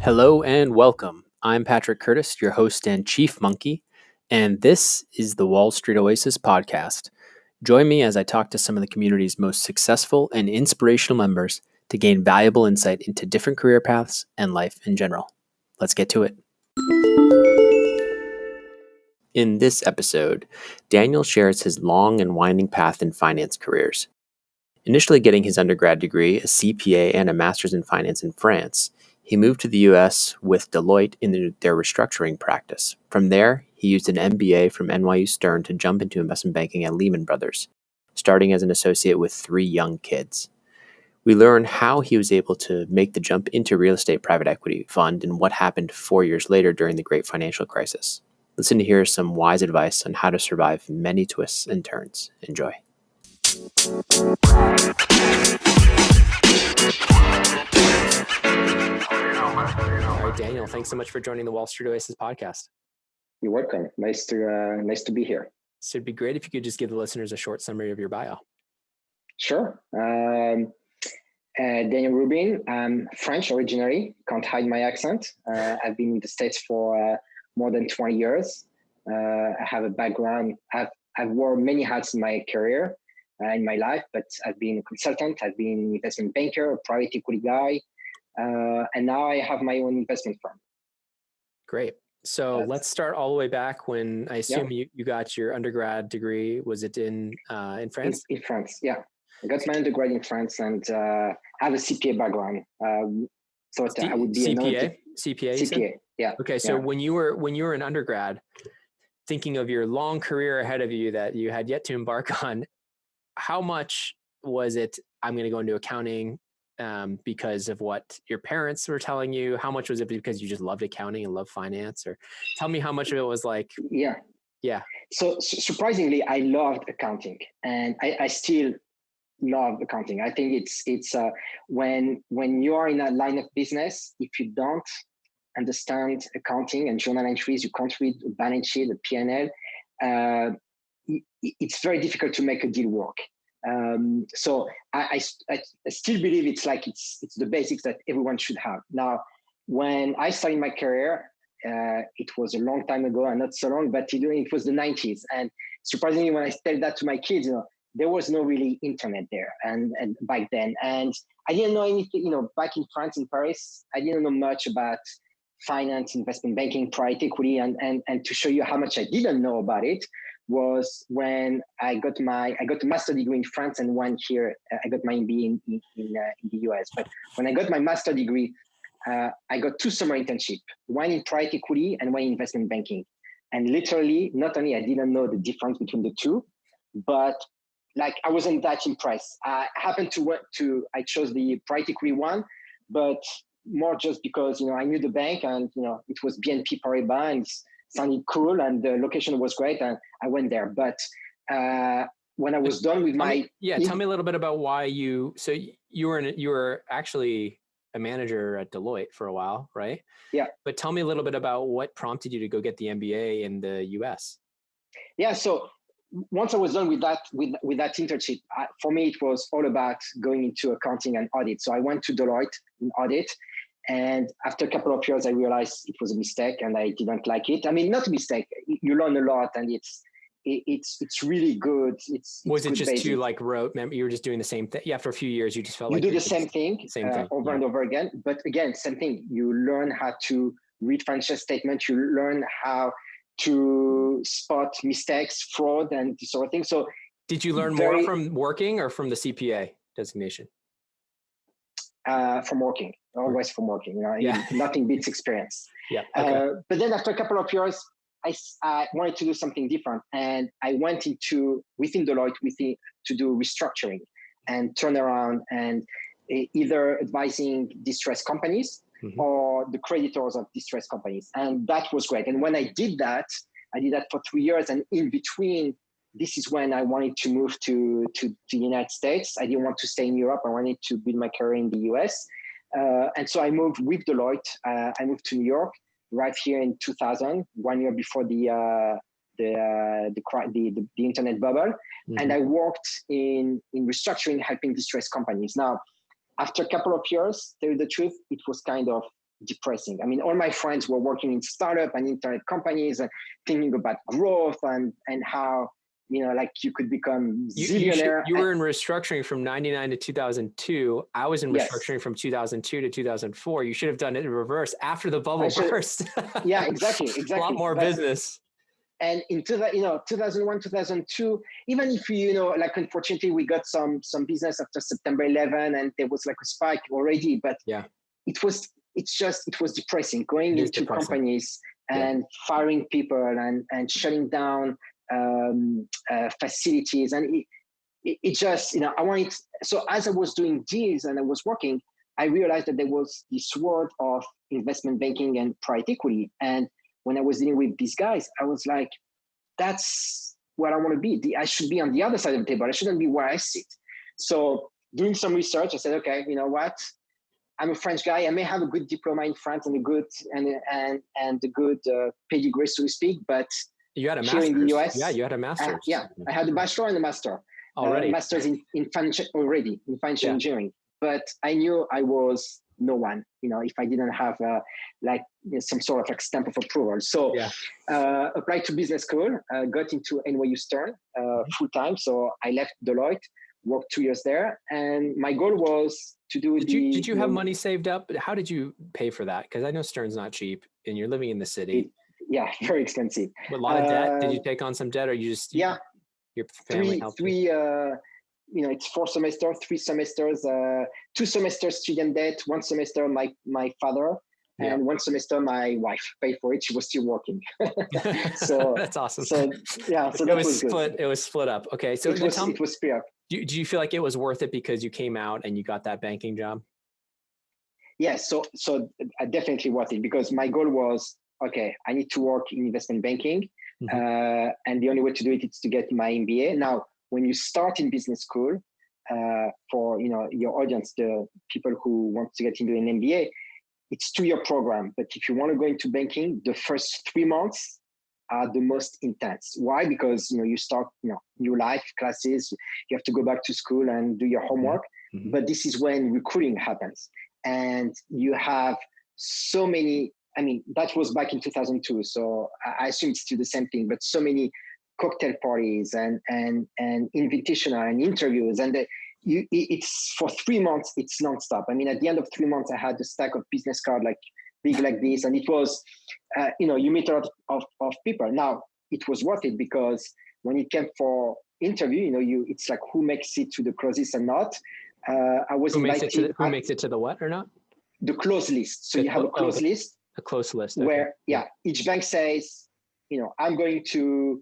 Hello and welcome. I'm Patrick Curtis, your host and chief monkey, and this is the Wall Street Oasis podcast. Join me as I talk to some of the community's most successful and inspirational members to gain valuable insight into different career paths and life in general. Let's get to it. In this episode, Daniel shares his long and winding path in finance careers. Initially getting his undergrad degree, a CPA, and a master's in finance in France, he moved to the U.S. with Deloitte in their restructuring practice. From there, he used an MBA from NYU Stern to jump into investment banking at Lehman Brothers, starting as an associate with 3 young kids. We learn how he was able to make the jump into real estate private equity fund and what happened 4 years later during the great financial crisis. Listen to hear some wise advice on how to survive many twists and turns. Enjoy. All right, Daniel, thanks so much for joining the Wall Street Oasis podcast. You're welcome. Nice to be here. So it'd be great if you could just give the listeners a short summary of your bio. Sure. Daniel Rubin. I'm French originally. Can't hide my accent. I've been in the States for more than 20 years. I have a background. I've worn many hats in my career, in my life, but I've been a consultant. I've been an investment banker, a private equity guy, and now I have my own investment firm. Great. So let's start all the way back when I assume you got your undergrad degree. Was it in France? In France, yeah. I got my undergrad in France and I have a CPA background. So I would be CPA? CPA, yeah. Okay, so when you were an undergrad, thinking of your long career ahead of you that you had yet to embark on, how much was it, I'm going to go into accounting because of what your parents were telling you? How much was it because you just loved accounting and loved finance? Or tell me how much of it was like... Yeah. So surprisingly, I loved accounting and I still love accounting. I think it's when you are in a line of business, if you don't understand accounting and journal entries, you can't read a balance sheet, a P&L, it's very difficult to make a deal work. So I still believe it's the basics that everyone should have. Now, when I started my career, it was a long time ago and not so long, but it was the 90s. And surprisingly, when I tell that to my kids, there was no really internet there and back then. And I didn't know anything, back in France, in Paris, I didn't know much about finance, investment banking, private equity. And to show you how much I didn't know about it was when I got a master's degree in France and one here. I got my MBA in the US. But when I got my master's degree, I got 2 summer internships, one in private equity and one in investment banking. And literally, not only I didn't know the difference between the two, but I wasn't that impressed. I happened I chose the private equity one, but more just because, I knew the bank and, it was BNP Paribas and sounded cool and the location was great and I went there. But when I was done with my... Tell me a little bit about why you were actually a manager at Deloitte for a while, right? Yeah. But tell me a little bit about what prompted you to go get the MBA in the US. Yeah. So once I was done with that internship, for me, it was all about going into accounting and audit. So I went to Deloitte in audit. And after a couple of years, I realized it was a mistake and I didn't like it. I mean, not a mistake. You learn a lot and it's really good. Was it good just basic. too rote? You were just doing the same thing? Yeah, for a few years, you just felt you like do the same thing over and over again. But again, same thing. You learn how to read financial statements. You learn how to spot mistakes, fraud, and this sort of thing. So, did you learn more from working or from the CPA designation? From working, always from working. Nothing beats experience. Yeah. Okay. But then after a couple of years, I wanted to do something different, and I went within Deloitte to do restructuring and turnaround, and either advising distressed companies or the creditors of distressed companies, and that was great. And when I did that for 3 years, and in between, this is when I wanted to move to the United States. I didn't want to stay in Europe. I wanted to build my career in the US. And so I moved with Deloitte. I moved to New York right here in 2000, 1 year before the the internet bubble, and I worked in restructuring, helping distressed companies. Now, after a couple of years, tell you the truth, it was kind of depressing. I mean, all my friends were working in startup and internet companies and thinking about growth and how, like you could become zillionaire. You were in restructuring from 99 to 2002. I was in restructuring Yes. from 2002 to 2004. You should have done it in reverse after the bubble burst. Yeah, exactly. A lot more business. And in 2001, 2002, even if like unfortunately we got some business after September 11 and there was like a spike already, but yeah, it was depressing going into companies and firing people and shutting down facilities. And it just, I wanted, so as I was doing deals and I was working, I realized that there was this world of investment banking and private equity. And when I was dealing with these guys, I was like, that's what I want to be. I should be on the other side of the table. I shouldn't be where I sit. So doing some research, I said, okay, you know what? I'm a French guy. I may have a good diploma in France and a good and a good pedigree, so to speak. But you had a master's in the US. Yeah, you had a master's. I had a bachelor and a master. Already. Masters in financial engineering. But I knew I was no one, if I didn't have some sort of like stamp of approval. So applied to business school, got into NYU Stern full time. So I left Deloitte, worked 2 years there, and my goal was to do. Did you have money saved up? How did you pay for that? Because I know Stern's not cheap, and you're living in the city. Very expensive. With a lot of debt. Did you take on some debt, or you just your family helped you? It's 4 semesters, 3 semesters, 2 semesters student debt, 1 semester my father, and 1 semester my wife paid for it. She was still working. So that's awesome. So that was split. Good. It was split up. Okay, so it was split up. Do you feel like it was worth it because you came out and you got that banking job? Yes. So definitely worth it, because my goal was, okay, I need to work in investment banking, and the only way to do it is to get my MBA. Now, when you start in business school, for your audience, the people who want to get into an MBA, it's 2-year program. But if you want to go into banking, the first 3 months are the most intense. Why? Because you start new life, classes, you have to go back to school and do your homework. But this is when recruiting happens, and you have so many. I mean, that was back in 2002, so I assume it's still the same thing. But so many cocktail parties and invitational and interviews, and it's for 3 months. It's nonstop. I mean, at the end of 3 months, I had a stack of business cards big like this, and it was, you meet a lot of people. Now, it was worth it, because when it came for interview, it's like who makes it to the closest and not. I was invited. Who makes it to the what or not? The close list. So you have a close list. A close list. Okay. Where each bank says, I'm going to.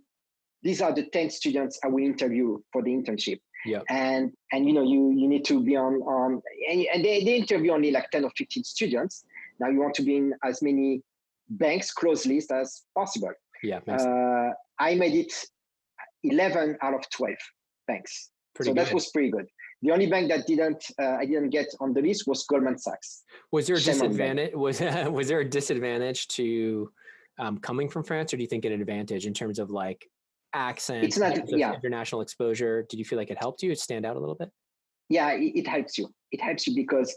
These are the 10 students I will interview for the internship. Yeah. And you need to be on and they interview only like 10 or 15 students. Now you want to be in as many banks close list as possible. Yeah. I made it 11 out of 12 banks. So that was pretty good. The only bank that I didn't get on the list was Goldman Sachs. Was there a disadvantage? Was there a disadvantage to coming from France, or do you think an advantage in terms of like accent, it's not, international exposure? Did you feel like it helped you stand out a little bit? Yeah, it helps you. It helps you because,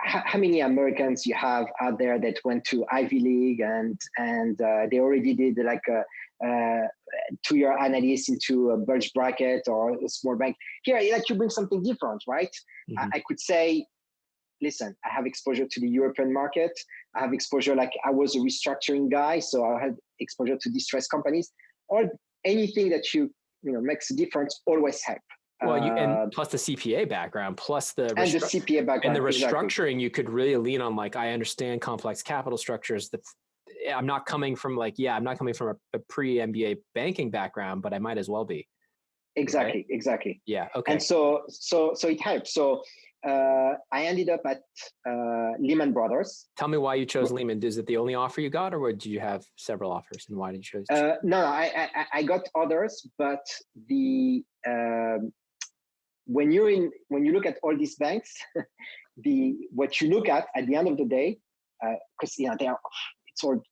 how many Americans you have out there that went to Ivy League and they already did like a 2-year analysis into a bulge bracket or a small bank. Here, like you bring something different, right? I could say, listen, I have exposure to the European market. I have exposure, like I was a restructuring guy, so I had exposure to distressed companies. Or anything that makes a difference always help. Well, and plus the CPA background, plus the CPA background, and the restructuring, you could really lean on like, I understand complex capital structures. I'm not coming from a pre-MBA banking background, but I might as well be. Exactly. Right? Exactly. Yeah. Okay. And so it helps. So I ended up at Lehman Brothers. Tell me why you chose Lehman. Is it the only offer you got, or did you have several offers, and why did you choose? No, I got others, but when you look at all these banks, what you look at the end of the day, because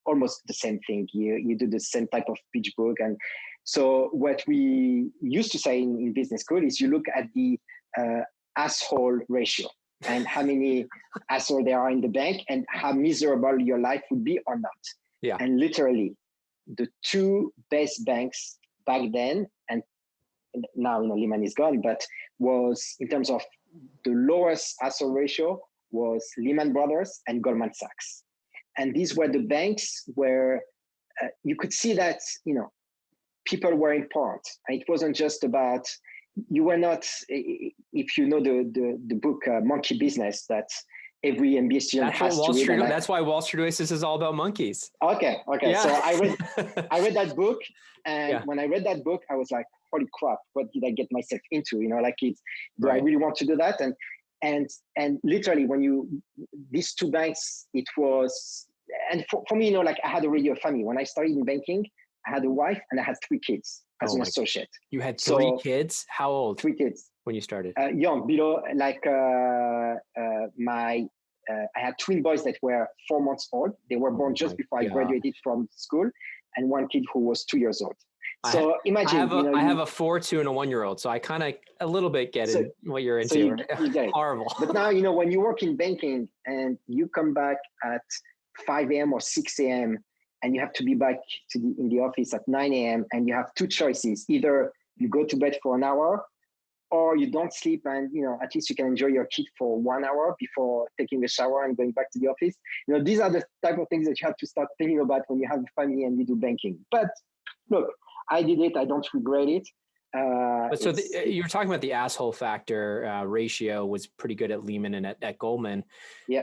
almost the same thing. You do the same type of pitch book. And so what we used to say in business school is you look at the asshole ratio and how many assholes there are in the bank and how miserable your life would be or not. Yeah. And literally the two best banks back then, and now Lehman is gone, but was in terms of the lowest asset ratio was Lehman Brothers and Goldman Sachs. And these were the banks where you could see that, people were important. It wasn't just about, you were not, if you know the book Monkey Business that every MBA student has to read. That's why Wall Street Oasis is all about monkeys. Okay. Yeah. So I read that book, and when I read that book, I was like, holy crap, what did I get myself into? Do I really want to do that? And literally when these two banks, it was, and for me, I had already a family. When I started in banking, I had a wife and I had 3 kids as an associate. You had 3 kids? How old? 3 kids. When you started? Young, below, I had twin boys that were 4 months old. They were born just before I graduated from school, and one kid who was 2 years old. So imagine, I have a 4, 2, and a 1-year-old. So I kind of a little bit get what you're into. So you get it. Horrible. But now, when you work in banking and you come back at 5 a.m. or 6 a.m. and you have to be back in the office at 9 a.m. and you have 2 choices. Either you go to bed for an hour or you don't sleep and, at least you can enjoy your kid for 1 hour before taking a shower and going back to the office. These are the type of things that you have to start thinking about when you have a family and you do banking. But look, I did it. I don't regret it. So you were talking about the asshole factor ratio was pretty good at Lehman and at Goldman. Yeah.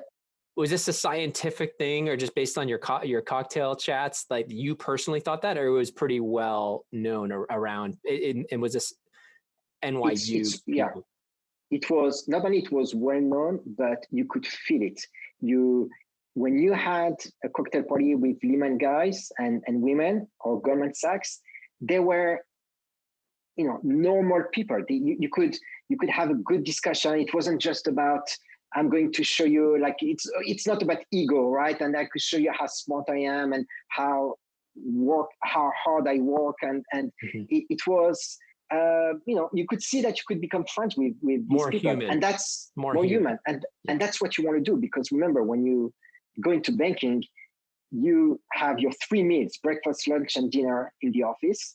Was this a scientific thing or just based on your cocktail chats? Like you personally thought that, or it was pretty well known around? And was this NYU? It was not only it was well known, but you could feel it. When you had a cocktail party with Lehman guys and women or Goldman Sachs, they were, normal people. You could have a good discussion. It wasn't just about, I'm going to show you, it's not about ego, right? And I could show you how smart I am and how hard I work. And it was, you could see that you could become friends with these more people. Human. And that's more human. And that's what you want to do. Because remember, when you go into banking, you have your 3 meals, breakfast, lunch, and dinner in the office.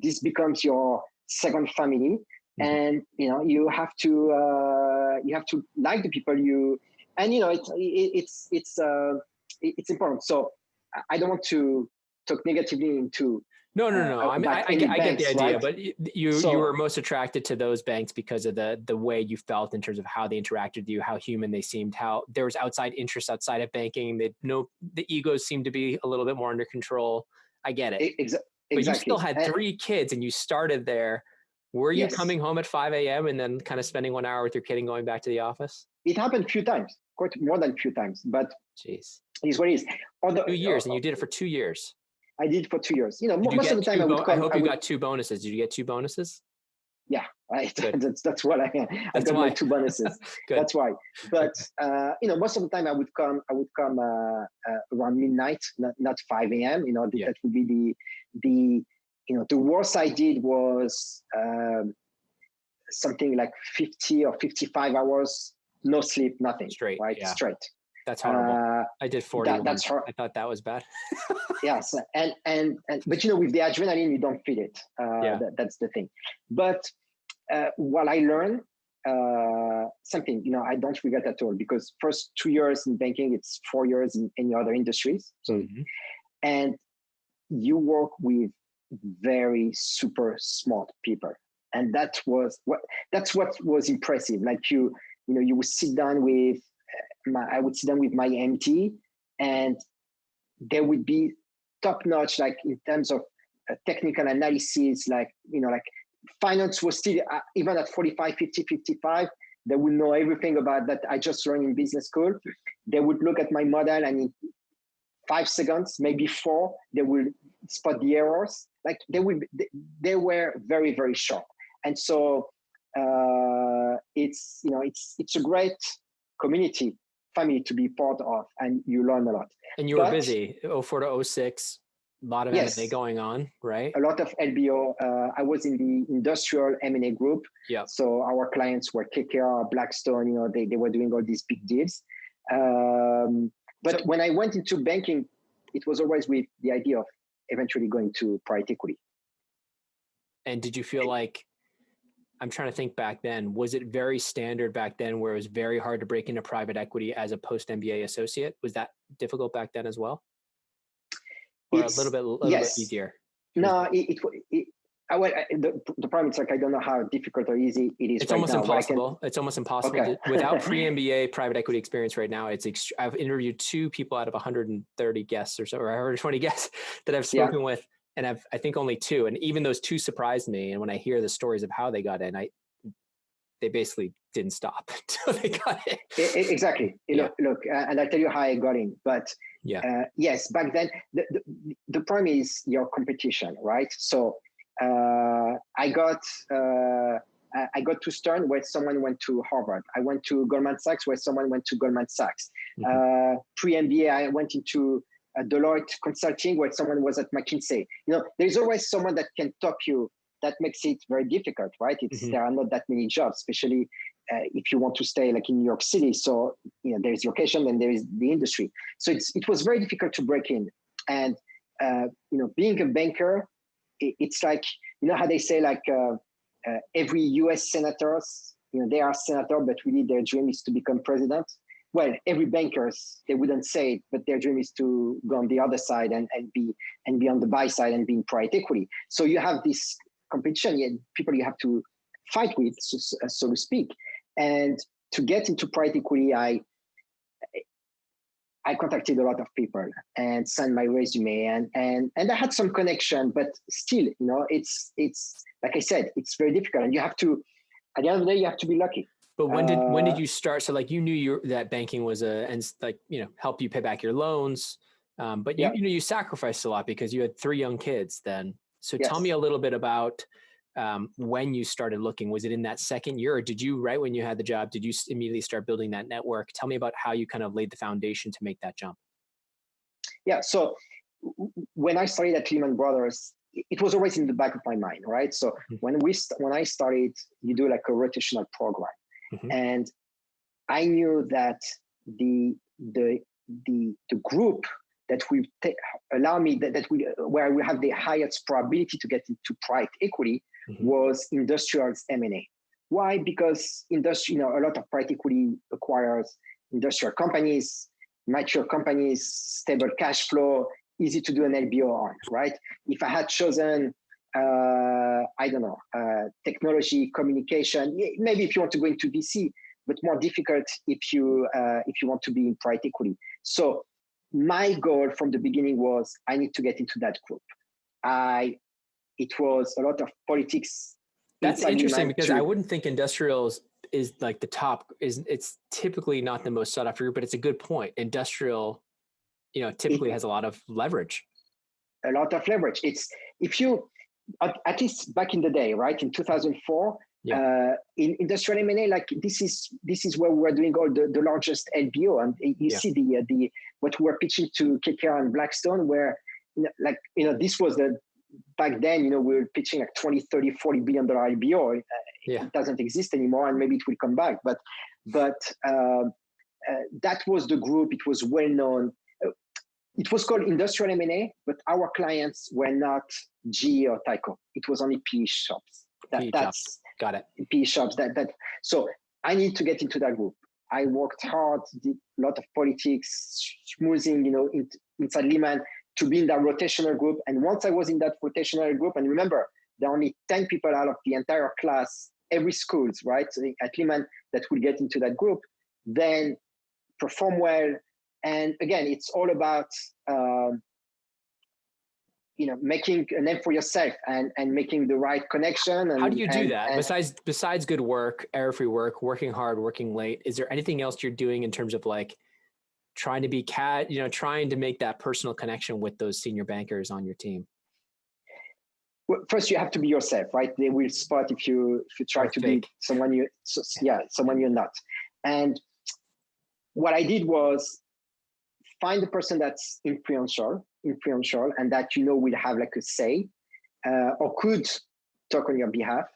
This becomes your second family. And you have to like the people it's important. So I don't want to talk negatively into. No. I mean, I get the idea, right? But you were most attracted to those banks because of the way you felt in terms of how they interacted with you, how human they seemed, how there was outside interests outside of banking. The egos seemed to be a little bit more under control. I get it. Exactly. But you still had 3 kids and you started there. Were you coming home at 5 a.m. and then kind of spending 1 hour with your kid and going back to the office? It happened a few times, quite more than a few times, but jeez, it's what it is. 2 years, and you did it for 2 years. I did it for 2 years. Most of the time I would come. I hope you got 2 bonuses. Did you get 2 bonuses? Yeah, that's what I got my 2 bonuses. That's why. But most of the time I would come around midnight, not 5 a.m. That would be the worst I did was something like 50 or 55 hours, no sleep, nothing. Straight, right? Yeah. Straight. That's horrible. I did 40. That's horrible. I thought that was bad. Yes, but with the adrenaline, you don't feel it. That's the thing. But what I learned, something I don't regret at all, because first 2 years in banking, it's 4 years in any other industries. So, and you work with very super smart people, and that's what was impressive. Like you would sit down with. I would sit down with my MT, and there would be top notch, like in terms of technical analysis, like finance was still, even at 45, 50, 55, they would know everything about that I just learned in business school. They would look at my model, and in 5 seconds, maybe 4, they will spot the errors. Like they were very, very sharp. And so it's a great community family to be part of, and you learn a lot. And you were busy, 04 to 06, a lot of yes, M&A going on, right? A lot of LBO. I was in the industrial M&A group. Yep. So our clients were KKR, Blackstone, they were doing all these big deals. But when I went into banking, it was always with the idea of eventually going to private equity. And did you feel like, I'm trying to think back then, was it very standard back then where it was very hard to break into private equity as a post-MBA associate? Was that difficult back then as well? Or a little bit easier? No, the problem is like, I don't know how difficult or easy it is. It's almost impossible. It's almost impossible. Okay. Without pre-MBA private equity experience right now, I've interviewed 2 people out of 130 guests or so, or 120 guests that I've spoken with. And I think only 2. And even those 2 surprised me. And when I hear the stories of how they got in, they basically didn't stop until they got in. Exactly. Look, and I'll tell you how I got in. But yes, back then, the problem is your competition, right? So I got to Stern where someone went to Harvard. I went to Goldman Sachs where someone went to Goldman Sachs. Pre-MBA, I went into Deloitte Consulting where someone was at McKinsey. There's always someone that can top you. That makes it very difficult, right? There are not that many jobs, especially if you want to stay like in New York City. So there's location and there is the industry. So it was very difficult to break in. And being a banker, it's like, how they say like every US senators, they are senator, but really their dream is to become president. Well, every bankers, they wouldn't say it, but their dream is to go on the other side and be on the buy side and be in private equity. So you have this competition, people you have to fight with, so to speak. And to get into private equity, I contacted a lot of people and sent my resume and I had some connection, but still, it's like I said, it's very difficult. And you have to, at the end of the day, you have to be lucky. But when did you start? So like you knew that banking was help you pay back your loans. But you sacrificed a lot because you had 3 young kids then. So tell me a little bit about when you started looking. Was it in that second year, or did you, right when you had the job, did you immediately start building that network? Tell me about how you kind of laid the foundation to make that jump. Yeah. So when I started at Lehman Brothers, it was always in the back of my mind, right? So when I started, you do like a rotational program, and I knew that the group that will allow me where we have the highest probability to get into private equity was industrials M&A. Why? Because a lot of private equity acquires industrial companies, mature companies, stable cash flow, easy to do an LBO on, right? If I had chosen, technology, communication, maybe if you want to go into VC, but more difficult if you want to be in private equity. So my goal from the beginning was I need to get into that group. It was a lot of politics. That's interesting because I wouldn't think industrials is like the top. It's typically not the most sought after group, but it's a good point. Industrial, typically has a lot of leverage. A lot of leverage. It's if you at least back in the day, right in 2004. In industrial M&A, like this is where we were doing all the largest LBO, and you see the what we were pitching to KKR and Blackstone, where this was back then, we were pitching like 20, 30, $40 billion LBO. It doesn't exist anymore, and maybe it will come back. But that was the group. It was well known. It was called industrial M&A, but our clients were not GE or Tyco. It was only PE shops. Got it. PE shops. So I need to get into that group. I worked hard, did a lot of politics, schmoozing, inside Lehman to be in that rotational group. And once I was in that rotational group, and remember, there are only 10 people out of the entire class, every schools, right, so at Lehman that will get into that group, then perform well. And again, it's all about making a name for yourself and making the right connection. And how do you do that? Besides good work, error-free work, working hard, working late, is there anything else you're doing in terms of like trying to be trying to make that personal connection with those senior bankers on your team? Well, first you have to be yourself, right? They will spot if you try to be someone someone you're not. And what I did was find the person that's influential, and that will have like a say, or could talk on your behalf,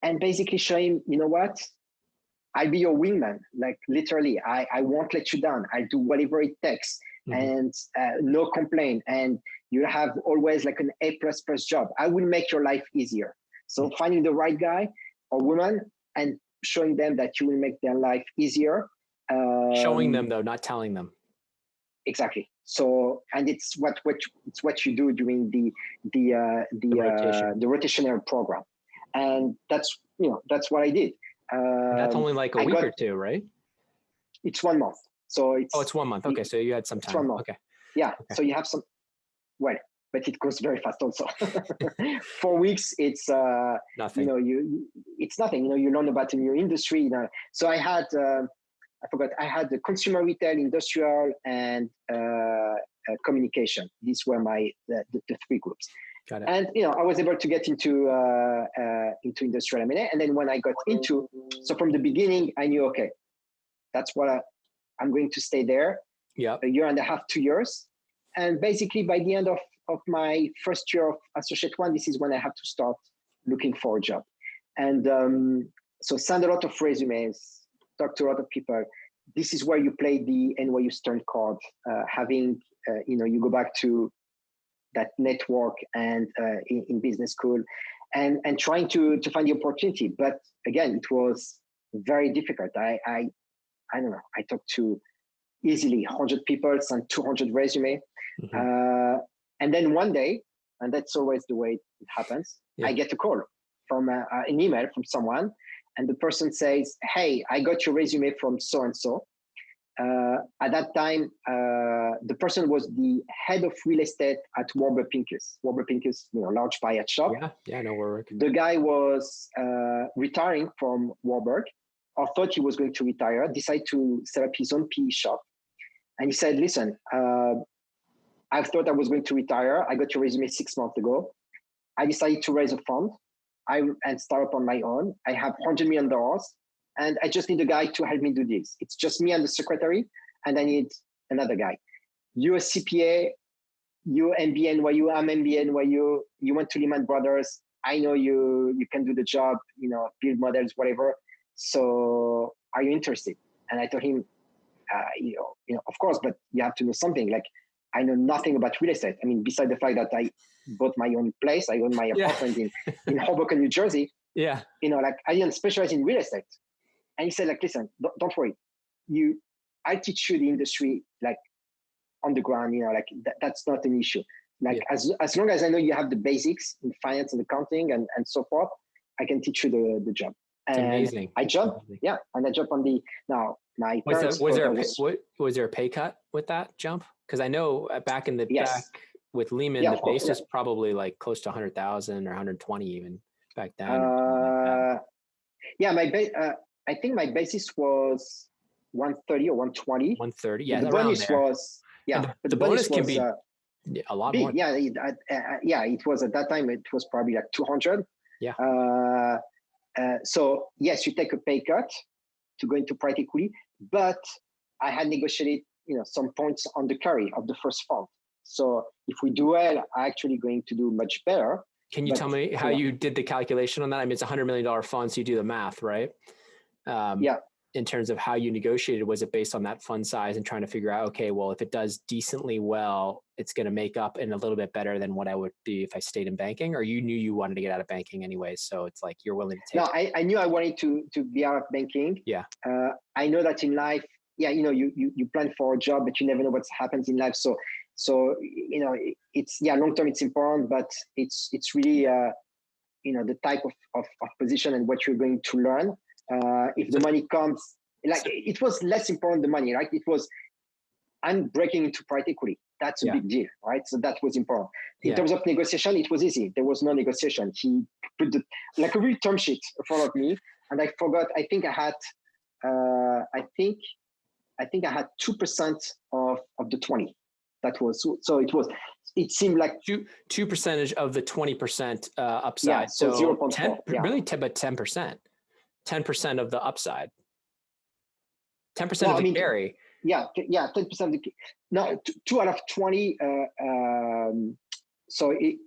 and basically show him, you know what, I'll be your wingman. Like literally, I won't let you down. I'll do whatever it takes, and no complaint. And you'll have always like an A++ job. I will make your life easier. So finding the right guy or woman and showing them that you will make their life easier. Showing them though, not telling them. Exactly. So, and it's what you do during the rotational program, and that's what I did. That's only like a week or two, right? It's 1 month. So it's 1 month. Okay, so you had some time. 1 month. Okay. Yeah. Okay. So you have some. Well, but it goes very fast also. 4 weeks, it's nothing. It's nothing. You learn about a new industry. So I had I had the consumer retail, industrial, and communication. These were the 3 groups. Got it. And I was able to get into industrial M&A. And then when I got so from the beginning, I knew, okay, that's what I'm going to stay there. Yeah. 1.5 years, 2 years. And basically by the end of my first year of Associate 1, this is when I have to start looking for a job. And so send a lot of resumes, talk to a lot of people. This is where you play the NYU Stern card, having, you go back to that network and in business school and trying to find the opportunity. But again, it was very difficult. I don't know, I talked to easily 100 people, sent 200 resume. And then one day, and that's always the way it happens, I get a call from an email from someone. And the person says, hey, I got your resume from so-and-so. At that time, the person was the head of real estate at Warburg Pincus. Warburg Pincus, large buyout shop. Yeah, I know Warburg. The guy was retiring from Warburg, or thought he was going to retire, decided to set up his own PE shop. And he said, listen, I thought I was going to retire. I got your resume 6 months ago. I decided to raise a fund and start up on my own. I have $100 million. And I just need a guy to help me do this. It's just me and the secretary, and I need another guy. You're a CPA, you're MBA NYU, I'm MBA NYU, you went to Lehman Brothers. I know you can do the job, build models, whatever. So are you interested? And I told him, of course, but you have to know something. Like, I know nothing about real estate. I mean, besides the fact that I bought my own place, I own my apartment in Hoboken, New Jersey. Yeah. Like I didn't specialize in real estate. And he said, like, listen, don't worry. I teach you the industry, like on the ground, that's not an issue. Like as long as I know you have the basics in finance and accounting and so forth, I can teach you the job. And amazing. I jumped. Yeah. And I jumped on now my parents. Was there a pay cut with that jump? Because I know back in the back with Lehman, the base was probably like close to 100,000 or 120 even back then. I think my basis was 130 or 120. 130, yeah. The bonus was but the bonus can be a lot more. Yeah, it was at that time. It was probably like 200. Yeah. So yes, you take a pay cut to go into private equity, but I had negotiated, some points on the carry of the first fund. So if we do well, I'm actually going to do much better. Can you tell me how you did the calculation on that? I mean, it's $100 million fund, so you do the math, right? In terms of how you negotiated, was it based on that fund size and trying to figure out, okay, well, if it does decently well, it's going to make up in a little bit better than what I would be if I stayed in banking, or you knew you wanted to get out of banking anyways, so it's like you're willing to take it? I knew I wanted to be out of banking. Yeah. I know that in life, you plan for a job, but you never know what happens in life. So it's long term, it's important, but it's really the type of position and what you're going to learn. If the money comes, it was less important the money, right? It was, I'm breaking into private equity. That's a big deal, right? So that was important. In terms of negotiation, it was easy. There was no negotiation. He put a real term sheet in front of me, and I forgot. I think I had, I think I had 2% of the 20. That was so. It seemed like 2% of the 20% upside. Yeah, so 0.4. 10, really, but 10%. 10% of the upside. 10% of the carry. Yeah, 10% of the, no, 2 out of 20. So it,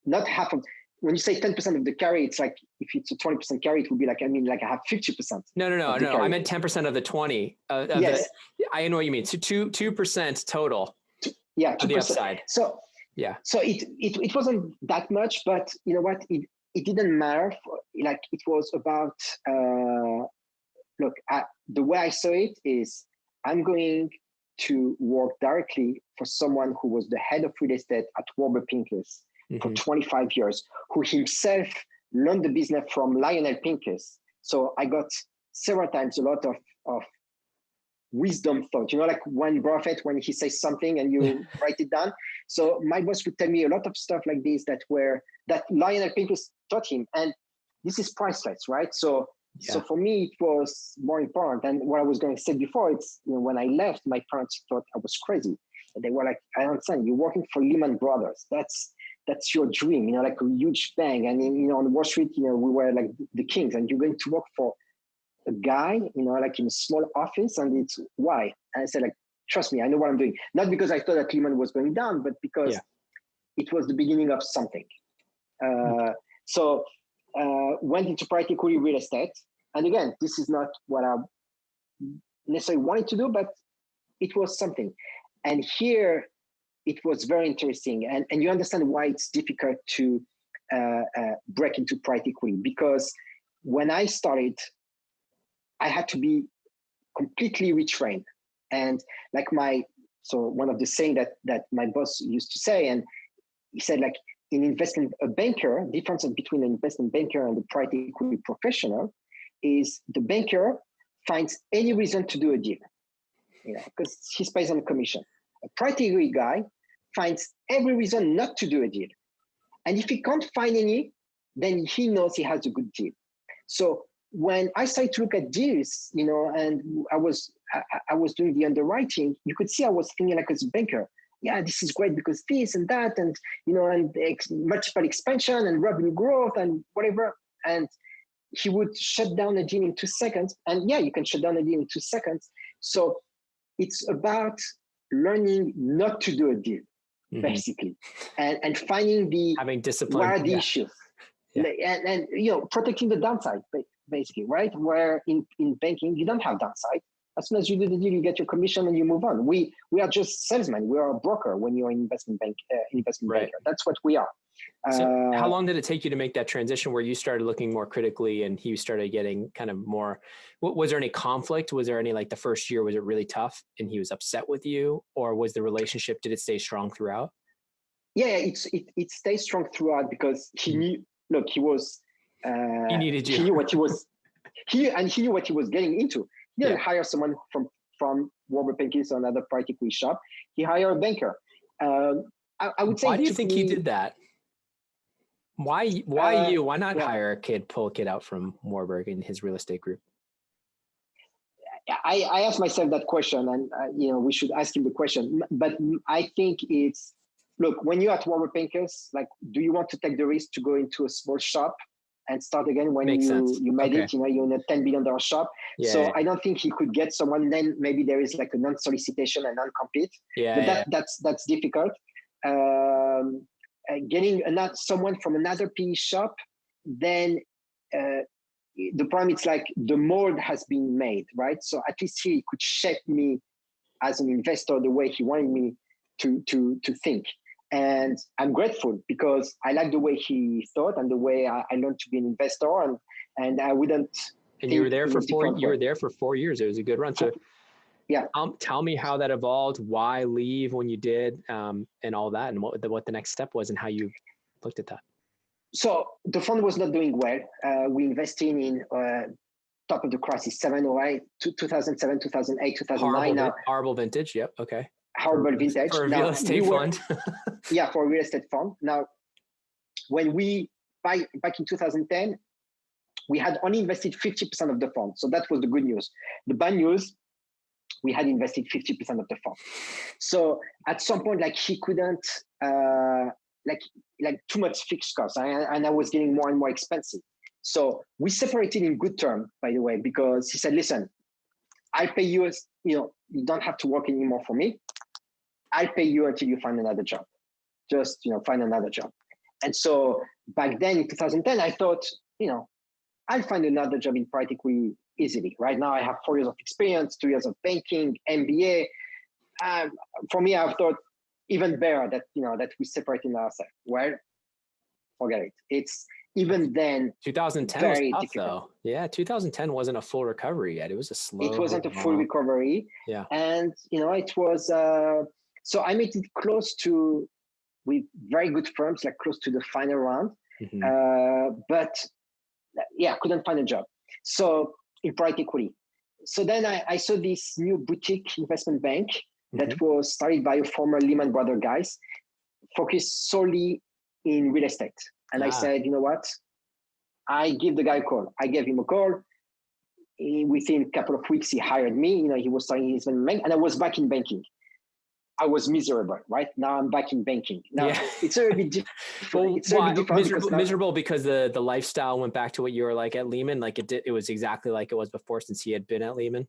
not half of, when you say 10% of the carry, it's like, if it's a 20% carry, it would be like, I have 50%. No. I meant 10% of the 20. Yes. I know what you mean. So 2% total. Yeah, 2%. Of the upside. So it wasn't that much, but you know what? It didn't matter. It was about, look, the way I saw it is, I'm going to work directly for someone who was the head of real estate at Warburg Pincus for 25 years, who himself learned the business from Lionel Pincus. So I got several times a lot of wisdom thought, like Warren Buffett, when he says something and you write it down. So my boss would tell me a lot of stuff like this that Lionel Pincus taught him. And this is priceless, right? So for me, it was more important. And what I was going to say before, it's, when I left, my parents thought I was crazy. And they were like, I understand, you're working for Lehman Brothers. That's your dream, like a huge bank. And on Wall Street, we were like the kings, and you're going to work for a guy, like in a small office, and it's why. And I said, like, trust me, I know what I'm doing. Not because I thought that Lehman was going down, but because it was the beginning of something. So went into private equity real estate. And again, this is not what I necessarily wanted to do, but it was something. And here it was very interesting. And you understand why it's difficult to break into private equity, because when I started, I had to be completely retrained. And like one of the saying that my boss used to say, and he said, like, in investment, a banker, difference between an investment banker and the private equity professional is the banker finds any reason to do a deal, because he's based on commission. A private equity guy finds every reason not to do a deal. And if he can't find any, then he knows he has a good deal. So when I started to look at deals, and I was doing the underwriting, you could see I was thinking like as a banker, yeah, this is great because this and that, and and multiple expansion and revenue growth and whatever. And he would shut down a deal in 2 seconds. And yeah, you can shut down a deal in 2 seconds. So it's about learning not to do a deal, basically, and finding having discipline, what are the issues, and protecting the downside, basically, right? Where in banking you don't have downside. As soon as you do the deal, you get your commission and you move on. We are just salesmen. We are a broker when you're an investment banker. That's what we are. So how long did it take you to make that transition where you started looking more critically and he started getting kind of more, was there any conflict? Was there any, like the first year, was it really tough and he was upset with you, or was the relationship, did it stay strong throughout? Yeah, it stayed strong throughout because he knew, look, he was, he needed you. He knew what he was, he knew what he was getting into. He didn't hire someone from Warburg Pincus or another private equity shop. He hired a banker. I would say. Why do you think he did that? Why you? Why not hire pull a kid out from Warburg in his real estate group? I asked myself that question, and we should ask him the question. But I think it's, look, when you're at Warburg Pincus, like, do you want to take the risk to go into a small shop and start again when you made it? You're in a $10 billion shop. So I don't think he could get someone. Then maybe there is like a non-solicitation and non-compete. But that's difficult. Getting someone from another PE shop, then the problem is like the mold has been made, right? So at least he could shape me as an investor the way he wanted me to think. And I'm grateful because I like the way he thought and the way I learned to be an investor, and I wouldn't. And you were there for 4. You were there for 4 years. It was a good run. So yeah, tell me how that evolved. Why leave when you did, and all that, and what the next step was, and how you looked at that. So the fund was not doing well. We invested in top of the crisis, 2007, 2008, 2009. Horrible vintage. Yep. Okay. Horrible vintage. For a real estate fund. Yeah, for a real estate fund. Now, when we, back in 2010, we had only invested 50% of the fund. So that was the good news. The bad news, we had invested 50% of the fund. So at some point, like, he couldn't, like too much fixed costs, and I was getting more and more expensive. So we separated in good term, by the way, because he said, listen, I pay you as, you don't have to work anymore for me. I pay you until you find another job. Just, find another job. And so back then in 2010, I thought, I'll find another job in private equity easily. Right now I have 4 years of experience, 2 years of banking, MBA. For me, I thought even better that, that we separated ourselves. Well, forget it. It's even then 2010 very was tough, difficult. though. Yeah, 2010 wasn't a full recovery yet. It was a slow. It wasn't a full recovery. Yeah. And, it was, so I made it close to, with very good firms, like close to the final round. But yeah, couldn't find a job. So in private equity. So then I saw this new boutique investment bank that was started by a former Lehman Brothers guys, focused solely in real estate. And I said, you know what? I give the guy a call. I gave him a call. Within a couple of weeks, he hired me. He was starting his investment bank, and I was back in banking. I was miserable, right? Now I'm back in banking. Now it's a little bit different. Well, it's a little bit different miserable because the lifestyle went back to what you were like at Lehman. Like it was exactly like it was before, since he had been at Lehman.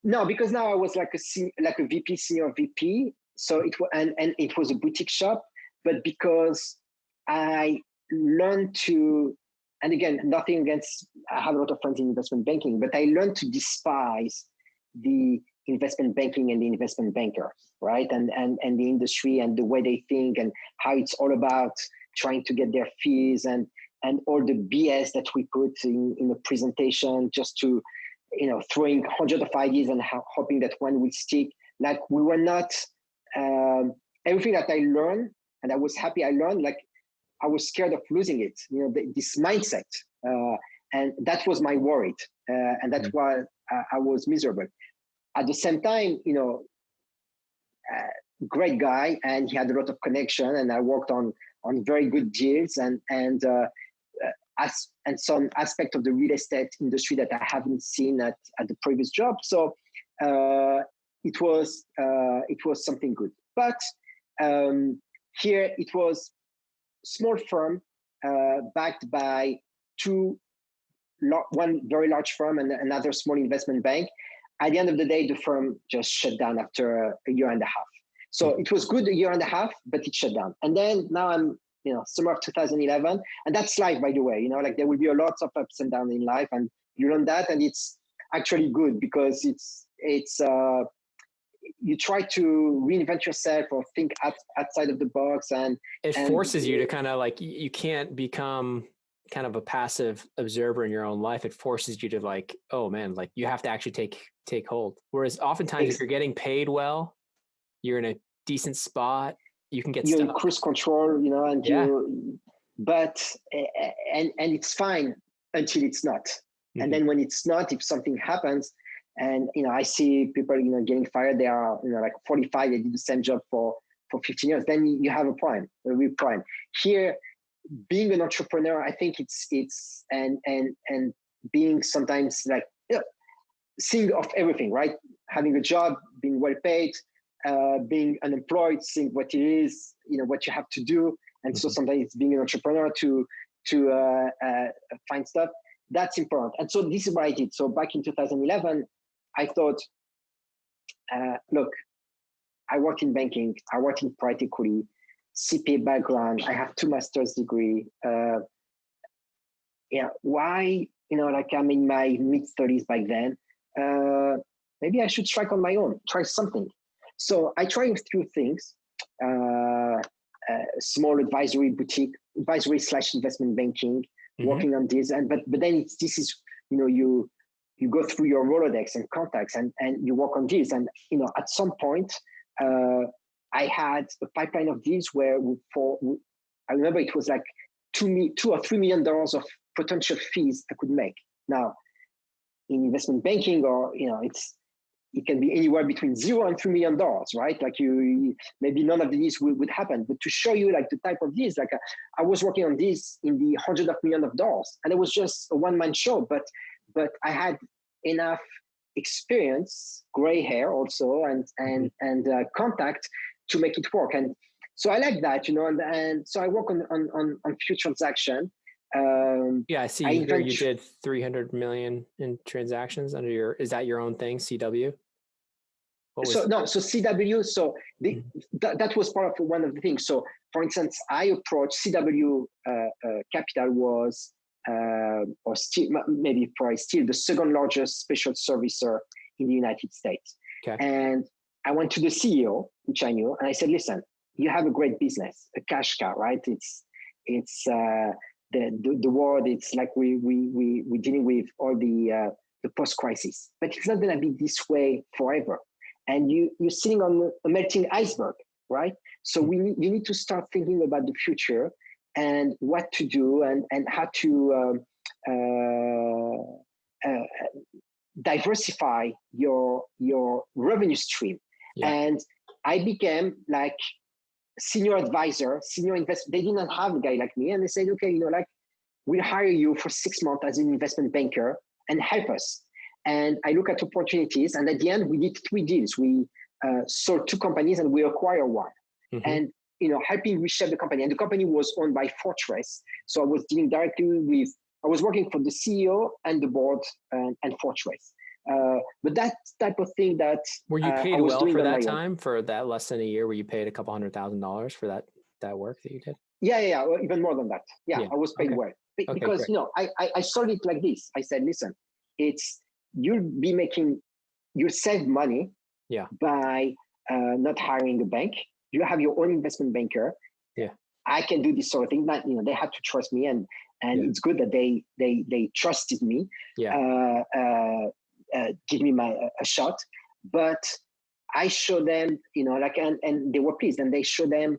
No, because now I was like a VP, senior VP. So it was, and it was a boutique shop, but because I learned to, and again, nothing against, I have a lot of friends in investment banking, but I learned to despise the investment banking and the investment banker, right? And the industry and the way they think and how it's all about trying to get their fees and all the BS that we put in a presentation just to, throwing hundreds of ideas and hoping that one will stick. Like we were not, everything that I learned, and I was happy I learned, like I was scared of losing it, this mindset. And that was my worry. And that's why I was miserable. At the same time, great guy, and he had a lot of connection, and I worked on very good deals and some aspect of the real estate industry that I haven't seen at the previous job. So it was something good. But here it was small firm backed by one very large firm and another small investment bank. At the end of the day, the firm just shut down after a year and a half. So it was good a year and a half, but it shut down. And then now I'm, summer of 2011, and that's life, by the way. Like there will be a lot of ups and downs in life, and you learn that, and it's actually good because it's you try to reinvent yourself or think outside of the box, and it forces you to kind of like, you can't become kind of a passive observer in your own life. It forces you to like, oh man, like you have to actually take hold. Whereas oftentimes if you're getting paid well, you're in a decent spot, you can get you're stuck. in cruise control, and but it's fine until it's not. And then when it's not, if something happens, and I see people getting fired, they are like 45, they did the same job for 15 years, then you have a real prime. Here, being an entrepreneur, I think it's and being sometimes like seeing of everything, right? Having a job, being well paid, being unemployed, seeing what it is, what you have to do. And so sometimes being an entrepreneur to find stuff, that's important. And so this is what I did. So back in 2011, I thought, look, I worked in banking, I worked in private equity, CPA background, I have 2 master's degree. Why, like I'm in my mid-30s back then, maybe I should strike on my own, try something. So I tried a few things, small advisory / investment banking, working on this. But then this is, you go through your Rolodex and contacts and you work on this. And, at some point, I had a pipeline of deals where I remember it was like $2 or $3 million of potential fees I could make. Now, in investment banking, or it can be anywhere between $0 and $3 million, right? Like maybe none of these would happen. But to show you like the type of deals, like I was working on this in the hundreds of millions of dollars, and it was just a one-man show. But I had enough experience, gray hair also, and contact to make it work. And so I like that, and so I work on few transactions. Yeah, I see here you did 300 million in transactions under your, is that your own thing, CW? So CW, that was part of one of the things. So for instance, I approached CW Capital was, or still, maybe probably still the second largest special servicer in the United States. Okay. And I went to the CEO, which I knew, and I said, listen, you have a great business, a cash cow, right? It's the world. It's like we're dealing with all the post crisis, but it's not going to be this way forever. And you're sitting on a melting iceberg, right? So you need to start thinking about the future and what to do and how to diversify your revenue stream. Yeah. And I became like senior advisor, senior investor. They didn't have a guy like me, and they said, okay, we'll hire you for 6 months as an investment banker and help us. And I look at opportunities, and at the end, we did 3 deals. We sold 2 companies, and we acquired 1. Mm-hmm. And helping reshape the company. And the company was owned by Fortress, so I was dealing directly with. I was working for the CEO and the board and Fortress. But that type of thing that were you paid well for that time, for that less than a year? Were you paid a couple $100,000 for that work that you did? Yeah, even more than that. Yeah. I was paid well because I sold it like this. I said, listen, you'll save money by not hiring a bank. You have your own investment banker. Yeah, I can do this sort of thing. Not, they have to trust me, and it's good that they trusted me. Yeah, give me a shot. But I showed them, and they were pleased, and they showed them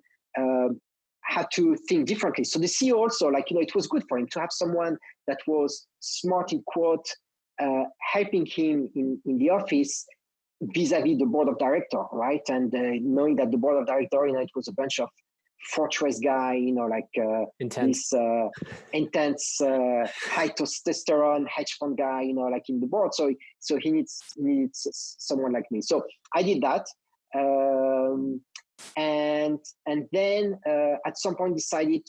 how to think differently. So the CEO also, it was good for him to have someone that was smart in quote, helping him in the office vis-a-vis the board of director, right? And knowing that the board of director, it was a bunch of Fortress guy, intense, this intense, high testosterone hedge fund guy, in the board. So he needs someone like me. So I did that, and then at some point I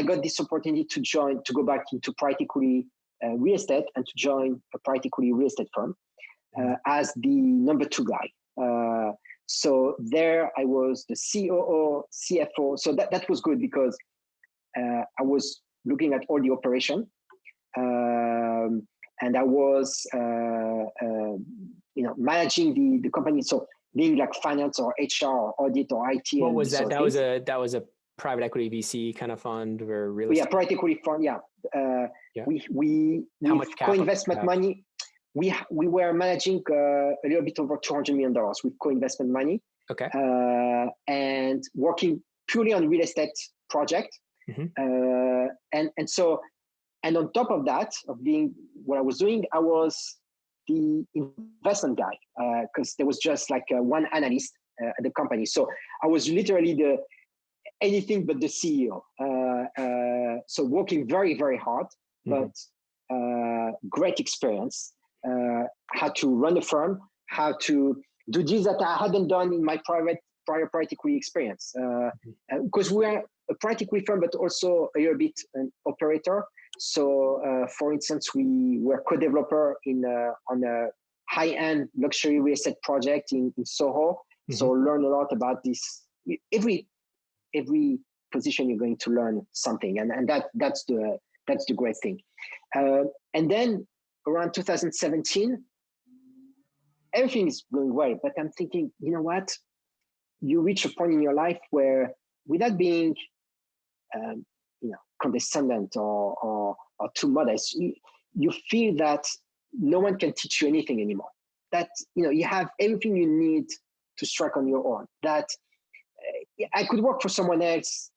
got this opportunity to go back into private equity real estate and to join a private equity real estate firm as the number 2 guy. So there I was the COO, CFO. So that was good because I was looking at all the operation, and I was managing the company. So being like finance or HR or audit or IT. What was that? That was a private equity VC kind of fund or real estate? Yeah, private equity fund. Yeah. We how much co-investment money. We were managing a little bit over $200 million with co-investment money. Okay. And working purely on real estate project. Mm-hmm. And on top of that, of being what I was doing, I was the investment guy because there was just like one analyst at the company. So I was literally anything but the CEO. So working very, very hard, but great experience. How to run a firm, how to do deals that I hadn't done in my prior private equity experience. Because we're a private equity firm, but also a little bit an operator. So, for instance, we were co-developer on a high-end luxury real estate project in Soho. Mm-hmm. So learn a lot about this. Every position you're going to learn something, and that's the great thing. And then around 2017, everything is going well, but I'm thinking, you know what? You reach a point in your life where, without being, condescendent or too modest, you feel that no one can teach you anything anymore. That you have everything you need to strike on your own. That I could work for someone else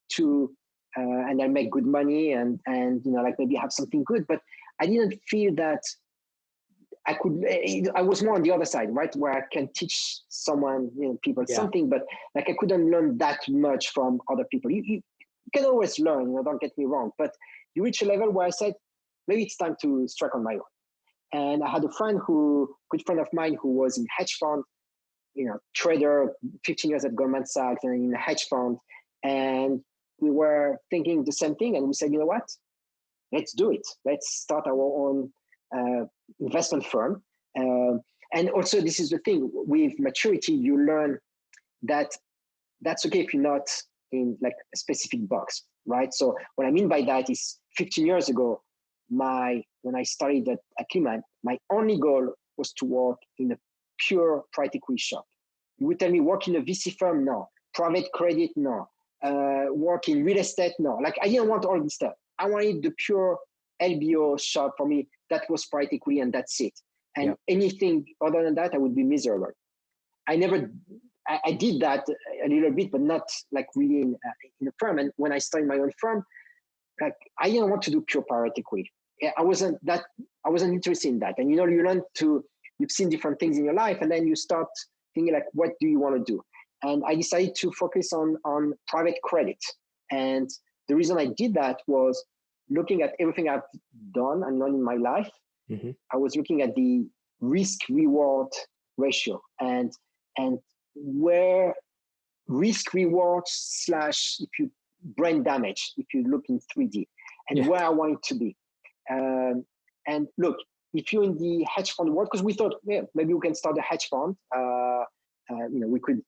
and I make good money and maybe have something good, but I didn't feel that I could. I was more on the other side, right, where I can teach someone, people something, but I couldn't learn that much from other people. You can always learn, don't get me wrong, but you reach a level where I said, maybe it's time to strike on my own. And I had a good friend of mine who was in hedge fund, trader, 15 years at Goldman Sachs and in a hedge fund. And we were thinking the same thing, and we said, you know what? Let's do it. Let's start our own investment firm. And also, this is the thing, with maturity, you learn that that's okay if you're not in like a specific box, right? So what I mean by that is 15 years ago, when I started at Lehman, my only goal was to work in a pure private equity shop. You would tell me work in a VC firm? No. Private credit? No. Work in real estate? No. Like, I didn't want all this stuff. I wanted the pure LBO shop. For me, that was private equity, and that's it. And anything other than that, I would be miserable. I did that a little bit, but not like really in a firm. And when I started my own firm, like, I didn't want to do pure private equity. I wasn't interested in that. And you've seen different things in your life, and then you start thinking like, what do you want to do? And I decided to focus on private credit. And the reason I did that was looking at everything I've done and learned in my life. Mm-hmm. I was looking at the risk-reward ratio and where risk reward / if you brain damage, if you look in 3D, and where I want it to be. And look, if you're in the hedge fund world, because we thought, maybe we can start a hedge fund. We could,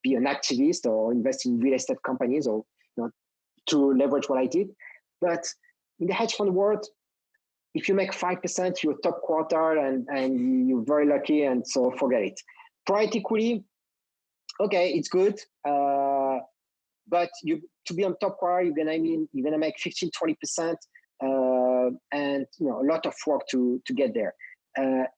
be an activist or invest in real estate companies, or to leverage what I did. But in the hedge fund world, if you make 5%, you're top quartile, and you're very lucky, and so forget it. Private equity, okay, it's good, but to be on top quartile, you're gonna make 15-20%, and a lot of work to get there.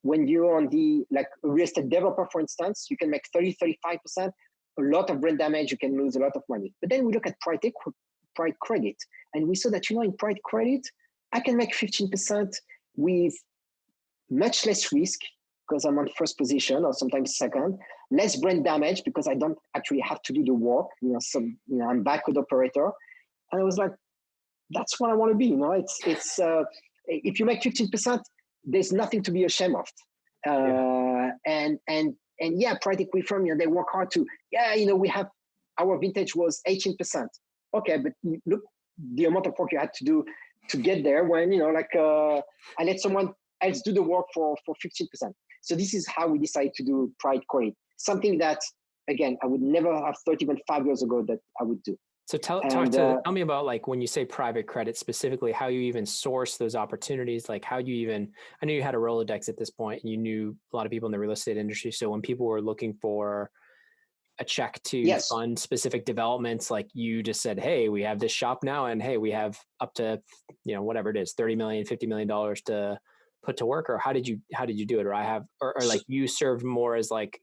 When you're on the like real estate developer, for instance, you can make 30-35%. A lot of brain damage, you can lose a lot of money. But then we look at private credit, and we saw that in private credit, I can make 15% with much less risk because I'm on first position or sometimes second, less brain damage because I don't actually have to do the work. I'm backward operator, and I was like, that's what I want to be. It's if you make 15%, there's nothing to be ashamed of. And private equity firm, they work hard to. We have our vintage was 18%. Okay, but look, the amount of work you had to do to get there. When I let someone else do the work for 15%. So this is how we decided to do private credit. Something that, again, I would never have thought even 5 years ago that I would do. So tell me about, like, when you say private credit specifically, how you even source those opportunities. Like, how do you even, I know you had a Rolodex at this point and you knew a lot of people in the real estate industry. So when people were looking for a check to fund specific developments, like, you just said, hey, we have this shop now, and hey, we have up to, whatever it is, $30 million, $50 million to put to work. Or how did you do it? Or like you served more as like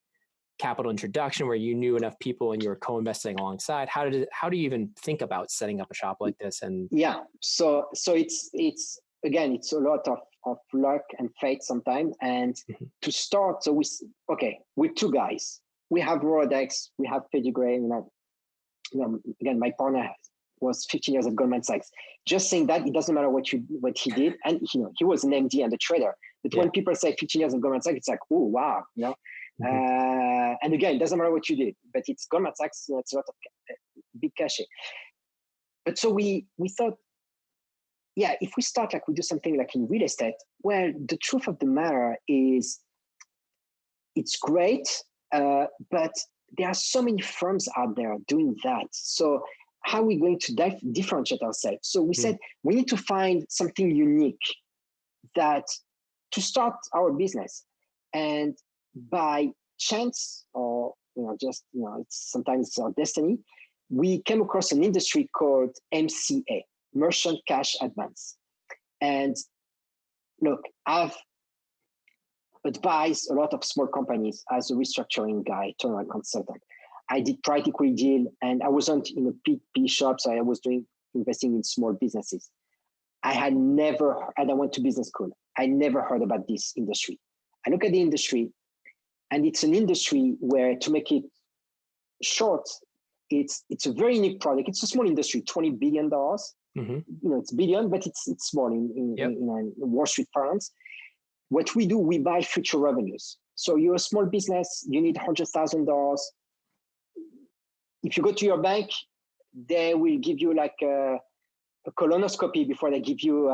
capital introduction, where you knew enough people and you were co-investing alongside. How do you even think about setting up a shop like this? And so it's again, it's a lot of luck and fate sometimes. And to start, so we're two guys. We have Rolodex, we have pedigree. Again, my partner was 15 years at Goldman Sachs. Just saying that, it doesn't matter what he did, and he was an MD and a trader. But when people say 15 years at Goldman Sachs, it's like, oh wow, and again, it doesn't matter what you did, but it's Goldman Sachs. It's a lot of big cachet. But so we thought, if we start like we do something like in real estate, well, the truth of the matter is, it's great, but there are so many firms out there doing that. So how are we going to differentiate ourselves? So we said we need to find something unique that to start our business. And by chance, or sometimes it's our destiny, we came across an industry called MCA, Merchant Cash Advance. And look, I've advised a lot of small companies as a restructuring guy, turnaround consultant. I did private equity deal, and I wasn't in a PE shop, so I was investing in small businesses. I went to business school. I never heard about this industry. I look at the industry, and it's an industry where, to make it short, it's a very unique product. It's a small industry, $20 billion. It's billion, but it's small in Wall Street parlance. What we do, we buy future revenues. So you're a small business, you need $100,000. If you go to your bank, they will give you like a colonoscopy before they give you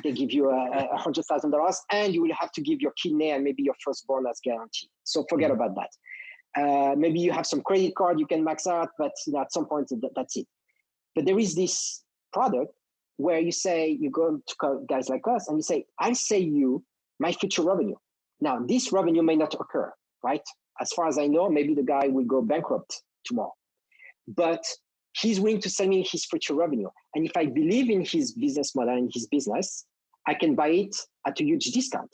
they give you $100,000, and you will have to give your kidney and maybe your firstborn as guarantee. So forget about that. Maybe you have some credit card you can max out, but at some point that's it. But there is this product where you say, you go to guys like us and you say, I'll sell you my future revenue. Now, this revenue may not occur, right? As far as I know, maybe the guy will go bankrupt tomorrow. But he's willing to sell me his future revenue. And if I believe in his business model and his business, I can buy it at a huge discount.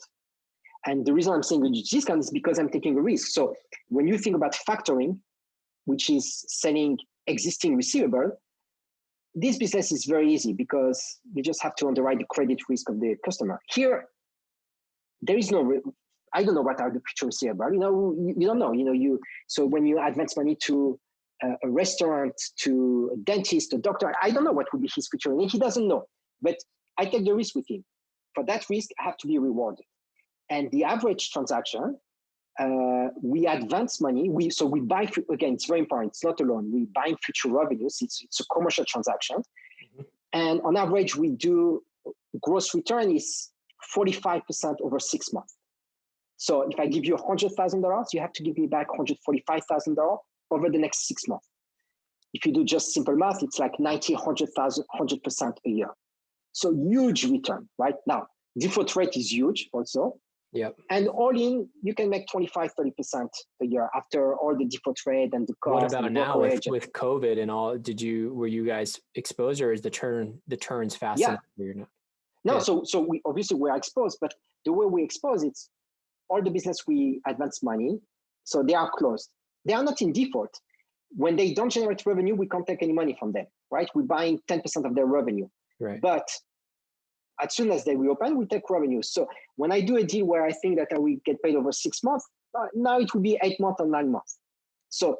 And the reason I'm saying a huge discount is because I'm taking a risk. So when you think about factoring, which is selling existing receivable, this business is very easy because you just have to underwrite the credit risk of the customer. Here, there is no, I don't know what are the future receivable. You don't know. So when you advance money to a restaurant, to a dentist, a doctor, I don't know what would be his future, and he doesn't know. But I take the risk with him. For that risk, I have to be rewarded. And the average transaction, we advance money. We buy, again, it's very important. It's not a loan. We buy future revenues. It's a commercial transaction. Mm-hmm. And on average, we do gross return is 45% over 6 months. So if I give you $100,000, you have to give me back $145,000 over the next 6 months. If you do just simple math, it's like 90, 100,000, 100% a year. So huge return, right? Now, default rate is huge also. Yep. And all in, you can make 25, 30% a year after all the default rate and the cost. What about now with COVID and all? Were you guys exposed, or is the turns fast enough? No, so we obviously we're exposed, but the way we expose it's all the business we advance money, so they are closed. They are not in default. When they don't generate revenue, we can't take any money from them, right? We're buying 10% of their revenue. Right. But as soon as they reopen, we take revenue. So when I do a deal where I think that I will get paid over 6 months, now it will be 8 months or 9 months. So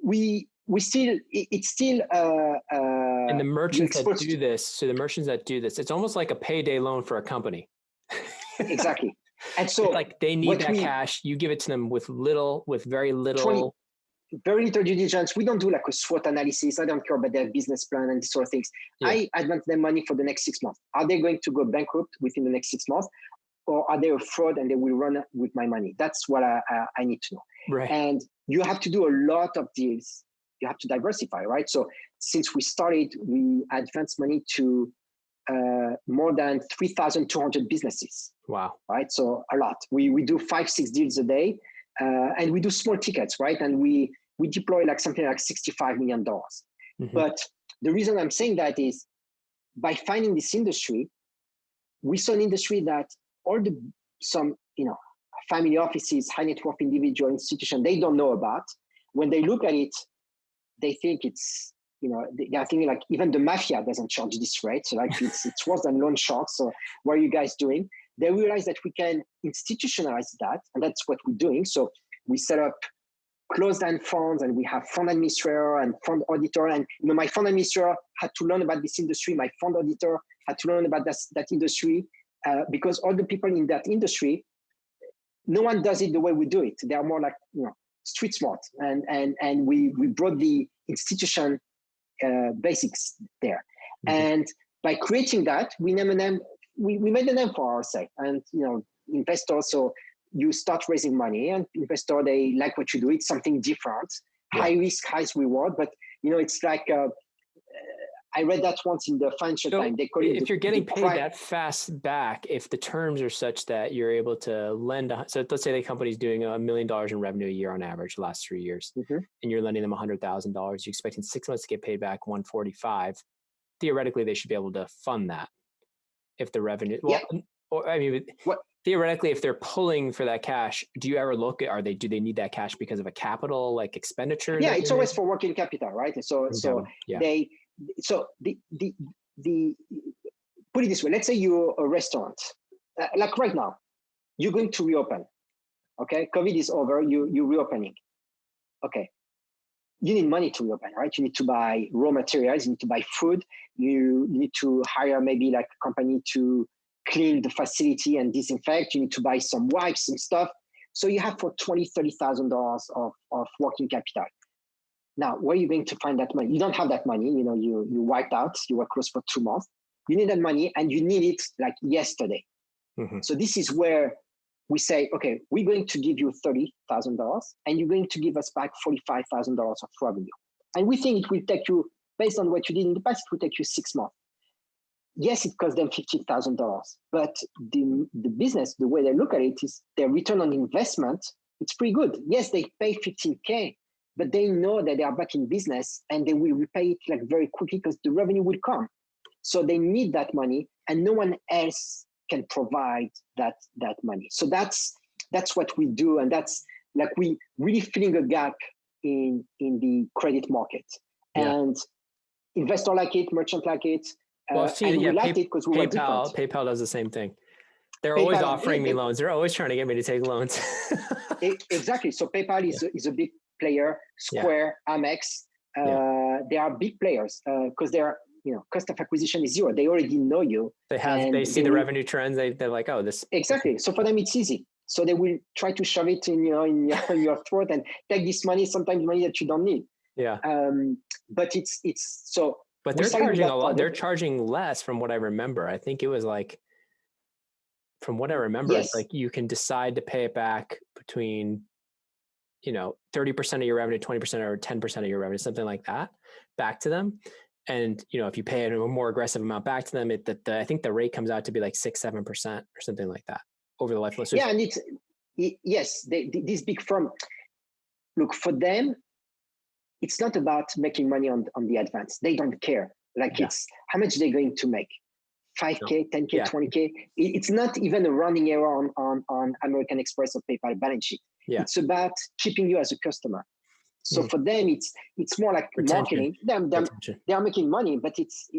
it's still and the merchants that do this, it's almost like a payday loan for a company. Exactly. And so it's like they need that cash. You give it to them with very little. Very little due diligence. We don't do like a SWOT analysis. I don't care about their business plan and these sort of things. Yeah. I advance them money for the next 6 months. Are they going to go bankrupt within the next 6 months? Or are they a fraud and they will run with my money? That's what I need to know. Right. And you have to do a lot of deals. You have to diversify, right? So since we started, we advanced money to more than 3,200 businesses. Wow. Right. So a lot. We do 5-6 deals a day. And we do small tickets, right? And we deploy like something like $65 million. Mm-hmm. But the reason I'm saying that is by finding this industry, we saw an industry that some family offices, high net worth individual institution, they don't know about. When they look at it, they think it's, they are thinking like even the mafia doesn't charge this rate. So like it's worse than loan sharks. So what are you guys doing? They realize that we can institutionalize that, and that's what we're doing. So we set up closed-end funds, and we have fund administrator and fund auditor. And my fund administrator had to learn about this industry. My fund auditor had to learn about that industry because all the people in that industry, no one does it the way we do it. They are more like street smart, and we brought the institution basics there. Mm-hmm. And by creating that, we name a name. We made a name for ourselves, and investors. So you start raising money, and investors, they like what you do. It's something different, high risk, high reward. But it's like I read that once in the Financial Times. They call it if you're getting paid that fast back, if the terms are such that you're able to lend. So let's say the company's doing $1 million in revenue a year on average the last 3 years, mm-hmm. and you're lending them $100,000. You're expecting 6 months to get paid back $145,000. Theoretically, they should be able to fund that. If the revenue, theoretically, if they're pulling for that cash, do you ever look at, do they need that cash because of a capital like expenditure? Yeah, it's always for working capital, right? So the put it this way, let's say you're a restaurant, like right now, you're going to reopen. Okay, COVID is over, you're reopening. Okay. You need money to reopen, right? You need to buy raw materials, you need to buy food, you need to hire maybe like a company to clean the facility and disinfect, you need to buy some wipes and stuff. So you have for $20,000, $30,000 of working capital. Now, where are you going to find that money? You don't have that money. You wiped out. You were closed for 2 months. You need that money, and you need it like yesterday. Mm-hmm. So this is where we say, okay, we're going to give you $30,000, and you're going to give us back $45,000 of revenue. And we think it will take you, based on what you did in the past, it will take you 6 months. Yes, it cost them $15,000, but the business, the way they look at it is their return on investment. It's pretty good. Yes, they pay $15K, but they know that they are back in business and they will repay it like very quickly because the revenue will come. So they need that money, and no one else can provide that money. So that's what we do, and that's like we really filling a gap in the credit market. Yeah. And investor like it, merchant like it. Well, and we liked it because we were different. PayPal does the same thing. They're always offering me loans. They're always trying to get me to take loans. Exactly. So PayPal is a big player. Square, Amex, they are big players because they're, cost of acquisition is zero. They already know you. They see the revenue trends. They're like, oh, this. Exactly. So for them, it's easy. So they will try to shove it in your throat and take this money, sometimes money that you don't need. Yeah. But it's so. But they're charging a lot. They're charging less from what I remember. I think it was like, from what I remember, yes. It's like you can decide to pay it back between, 30% of your revenue, 20% or 10% of your revenue, something like that, back to them. And, if you pay a more aggressive amount back to them, I think the rate comes out to be like 6-7% or something like that over the life. So yeah. And this big firm, look, for them, it's not about making money on the advance. They don't care. It's how much they're going to make. 5K, 10K, 20K. It's not even a running error on American Express or PayPal balance sheet. Yeah. It's about keeping you as a customer. So for them, it's more like retention. Marketing. They are making money, but it's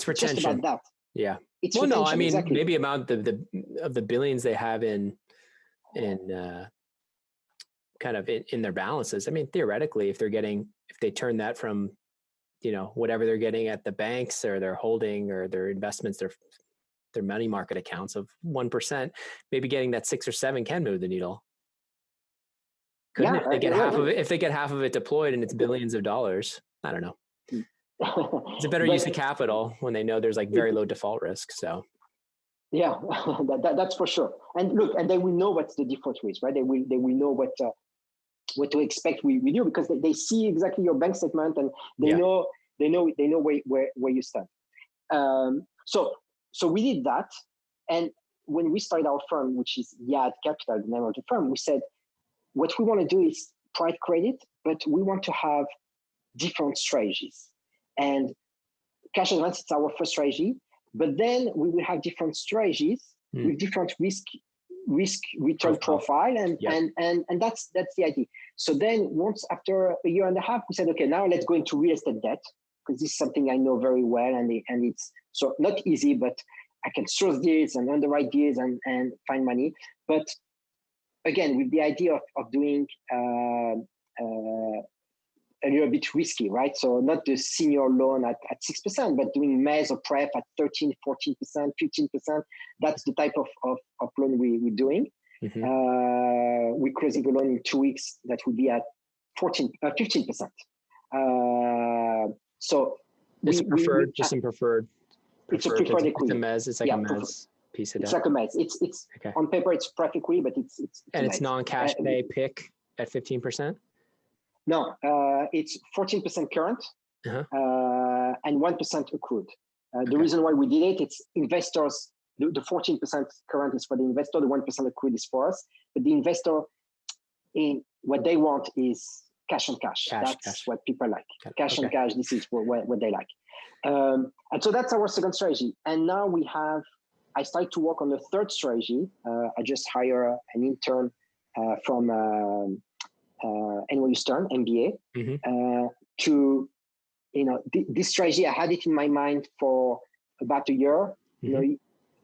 retention. Just about that. Yeah. It's well, retention, no, I mean, exactly. maybe amount of the billions they have in kind of in their balances. I mean, theoretically, if they turn that from, whatever they're getting at the banks or their holding or their investments, their money market accounts of 1%, maybe getting that 6 or 7 can move the needle. Couldn't if they get half of it? If they get half of it deployed and it's billions of dollars, I don't know. It's a better use of capital when they know there's like very low default risk. So, yeah, that's for sure. And look, and they will know what's the default risk, right? They will know what to expect we do because they see exactly your bank statement and they know where you stand. So we did that, and when we started our firm, which is Yad Capital, the name of the firm, we said what we want to do is private credit, but we want to have different strategies. And cash advance is our first strategy, but then we will have different strategies with different risk return profile, and that's the idea. So then once after a year and a half, we said, okay, now let's go into real estate debt, because this is something I know very well, and it's so not easy, but I can source deals and underwrite deals and find money. But again, with the idea of doing a little bit risky, right? So not the senior loan at 6%, but doing mezz or pref at 13, 14%, 15%. That's the type of loan we're doing. Mm-hmm. We're closing a loan in 2 weeks that would be at 15%. So it's preferred. It's a preferred equity. It's a mezz. It's like a mezz piece of debt. It's like a mezz. It's okay. On paper it's pref equity, but it's and it's non-cash pay PIK at 15%. No, it's 14% current and 1% accrued. The reason why we did it, it's investors. The 14% current is for the investor. The 1% accrued is for us. But the investor, in what they want is cash on cash. That's what people like. Cash on cash. This is what they like. And so that's our second strategy. And now I started to work on the third strategy. I just hired an intern from NYU Stern, MBA, to, this strategy, I had it in my mind for about a year. It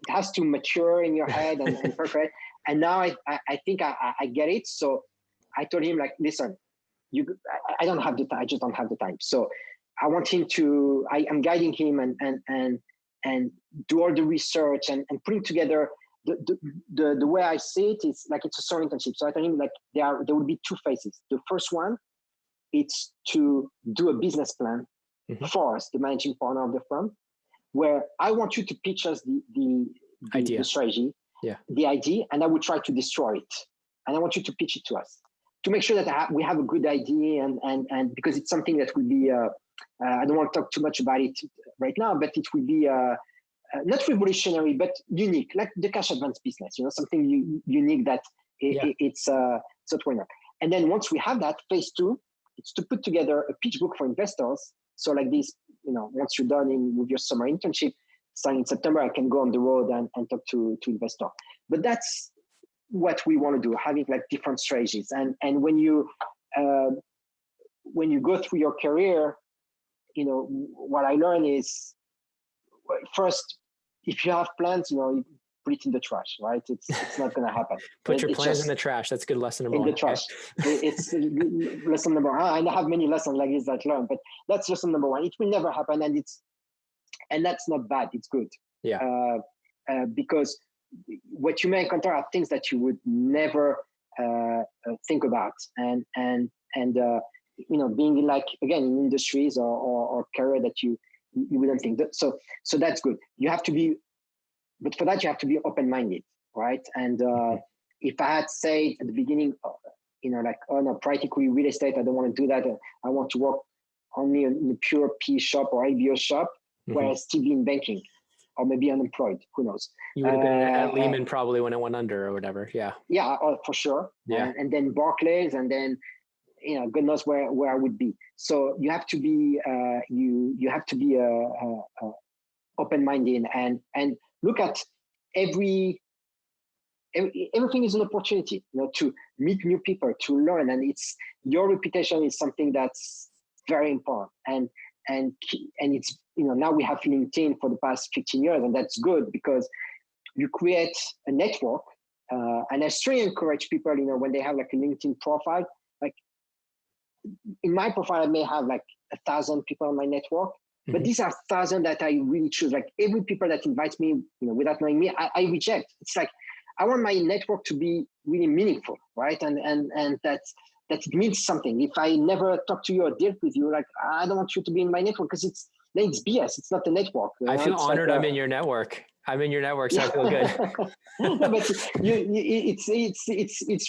has to mature in your head and perfect. And now I think I get it. So I told him, like, listen, I don't have the time. I just don't have the time. So I want him to, I'm guiding him and do all the research and putting together. The way I see it is like it's a summer internship. So I told him, like, there will be 2 phases. The first one it's to do a business plan for us, the managing partner of the firm, where I want you to pitch us the strategy, the idea, and I will try to destroy it. And I want you to pitch it to us to make sure that we have a good idea, and because it's something that will be, I don't want to talk too much about it right now, but it will be not revolutionary, but unique, like the cash advance business, something unique that it's not why not. And then once we have that, phase 2, it's to put together a pitch book for investors. So like this, once you're done with your summer internship, starting in September, I can go on the road and talk to investors. But that's what we want to do, having like different strategies. And when you go through your career, what I learned is, first, if you have plans, you put it in the trash, right? It's not going to happen. Put your plans in the trash. That's good lesson number 1. In the trash. It's lesson number 1. I have many lessons like this that I learned, but that's lesson number 1. It will never happen, and that's not bad. It's good. Yeah. Because what you may encounter are things that you would never think about, and being like, again, in industries or career that you wouldn't think. So that's good. But for that, you have to be open-minded, right? And if I had said at the beginning, like, oh no, practically real estate, I don't want to do that. I want to work only in a pure P shop or IBO shop, where I still be in banking, or maybe unemployed. Who knows? You would have been at Lehman probably when it went under or whatever. Yeah. Yeah, for sure. Yeah. And then Barclays, and then God knows where I would be. So you have to be you have to be open-minded and look at everything is an opportunity, to meet new people, to learn, and it's your reputation is something that's very important. And it's now we have LinkedIn for the past 15 years, and that's good because you create a network. And I strongly encourage people, when they have like a LinkedIn profile, like in my profile, I may have like 1,000 people on my network. But these are 1,000 that I really choose. Like every people that invites me, without knowing me, I reject. It's like I want my network to be really meaningful, right? And that it means something. If I never talk to you or deal with you, like I don't want you to be in my network because it's BS. It's not a network. I feel honored. I'm in your network. I'm in your network, so I feel good. No, but it's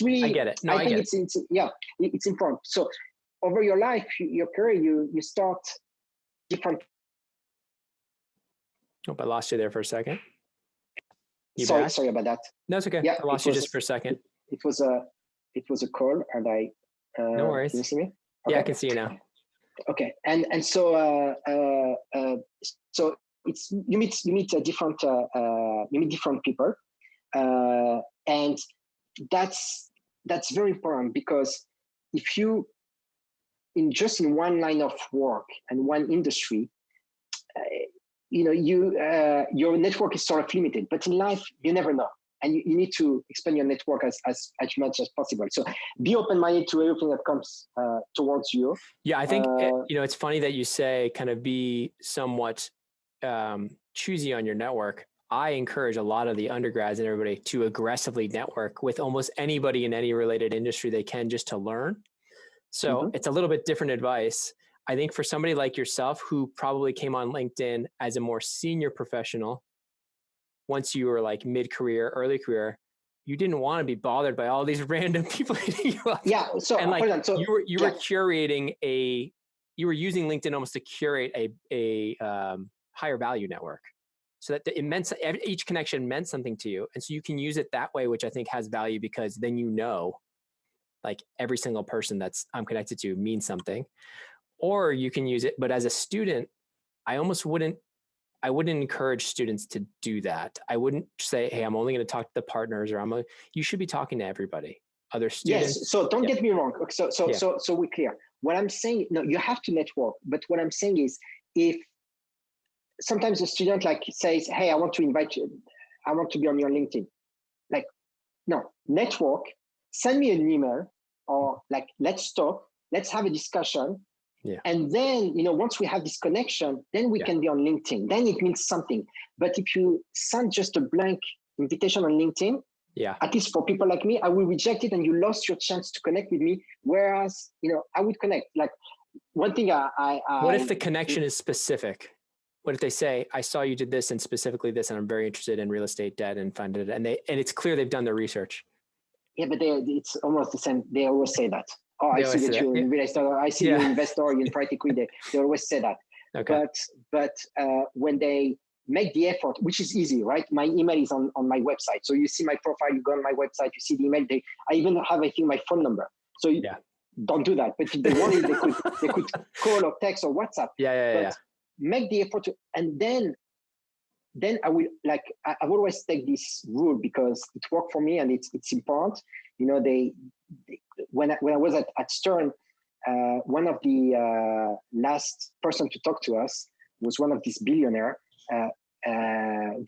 really. I get it. No, I think it's important. So over your life, your career, you start different. Oh, I lost you there for a second. Sorry about that. No, it's okay. Yeah, I lost you just for a second. It was a call, and I. No worries. Can you see me? Okay. Yeah, I can see you now. Okay, and so so it's you meet different people, and that's very important, because if you in one line of work and one industry, your network is sort of limited. But in life, you never know, and you need to expand your network as much as possible. So be open-minded to everything that comes towards you. Yeah, I think it's funny that you say kind of be somewhat choosy on your network. I encourage a lot of the undergrads and everybody to aggressively network with almost anybody in any related industry they can, just to learn. So it's a little bit different advice. I think for somebody like yourself, who probably came on LinkedIn as a more senior professional, once you were like mid-career, early career, you didn't want to be bothered by all these random people hitting you up. Yeah. So, and like, you were curating you were using LinkedIn almost to curate a higher value network, so that it meant, each connection meant something to you. And so you can use it that way, which I think has value, because then like every single person that's I'm connected to means something. Or you can use it, but as a student, I wouldn't encourage students to do that. I wouldn't say, hey, I'm only going to talk to the partners, or you should be talking to everybody, other students. Yes. So don't get me wrong. So we're clear. What I'm saying, no, you have to network. But what I'm saying is, if sometimes a student like says, hey, I want to invite you, I want to be on your LinkedIn. Like, no, network, send me an email, or like, let's talk, let's have a discussion. Yeah. And then, once we have this connection, then we can be on LinkedIn. Then it means something. But if you send just a blank invitation on LinkedIn, Yeah. At least for people like me, I will reject it and you lost your chance to connect with me. Whereas, I would connect. Like one thing What if the connection is specific? What if they say, I saw you did this and specifically this, and I'm very interested in real estate debt and funded it. And it's clear they've done their research. Yeah, but it's almost the same. They always say that. Oh, I see that you're in real estate. I see you're an investor, you're in private equity. They always say that. Okay. But when they make the effort, which is easy, right? My email is on my website. So you see my profile, you go on my website, you see the email. I even have, I think, my phone number. So don't do that. But if they wanted, they could call or text or WhatsApp. Yeah. Make the effort and then I will I've always take this rule because it worked for me and it's important. When I was at Stern, one of the last person to talk to us was one of these billionaire,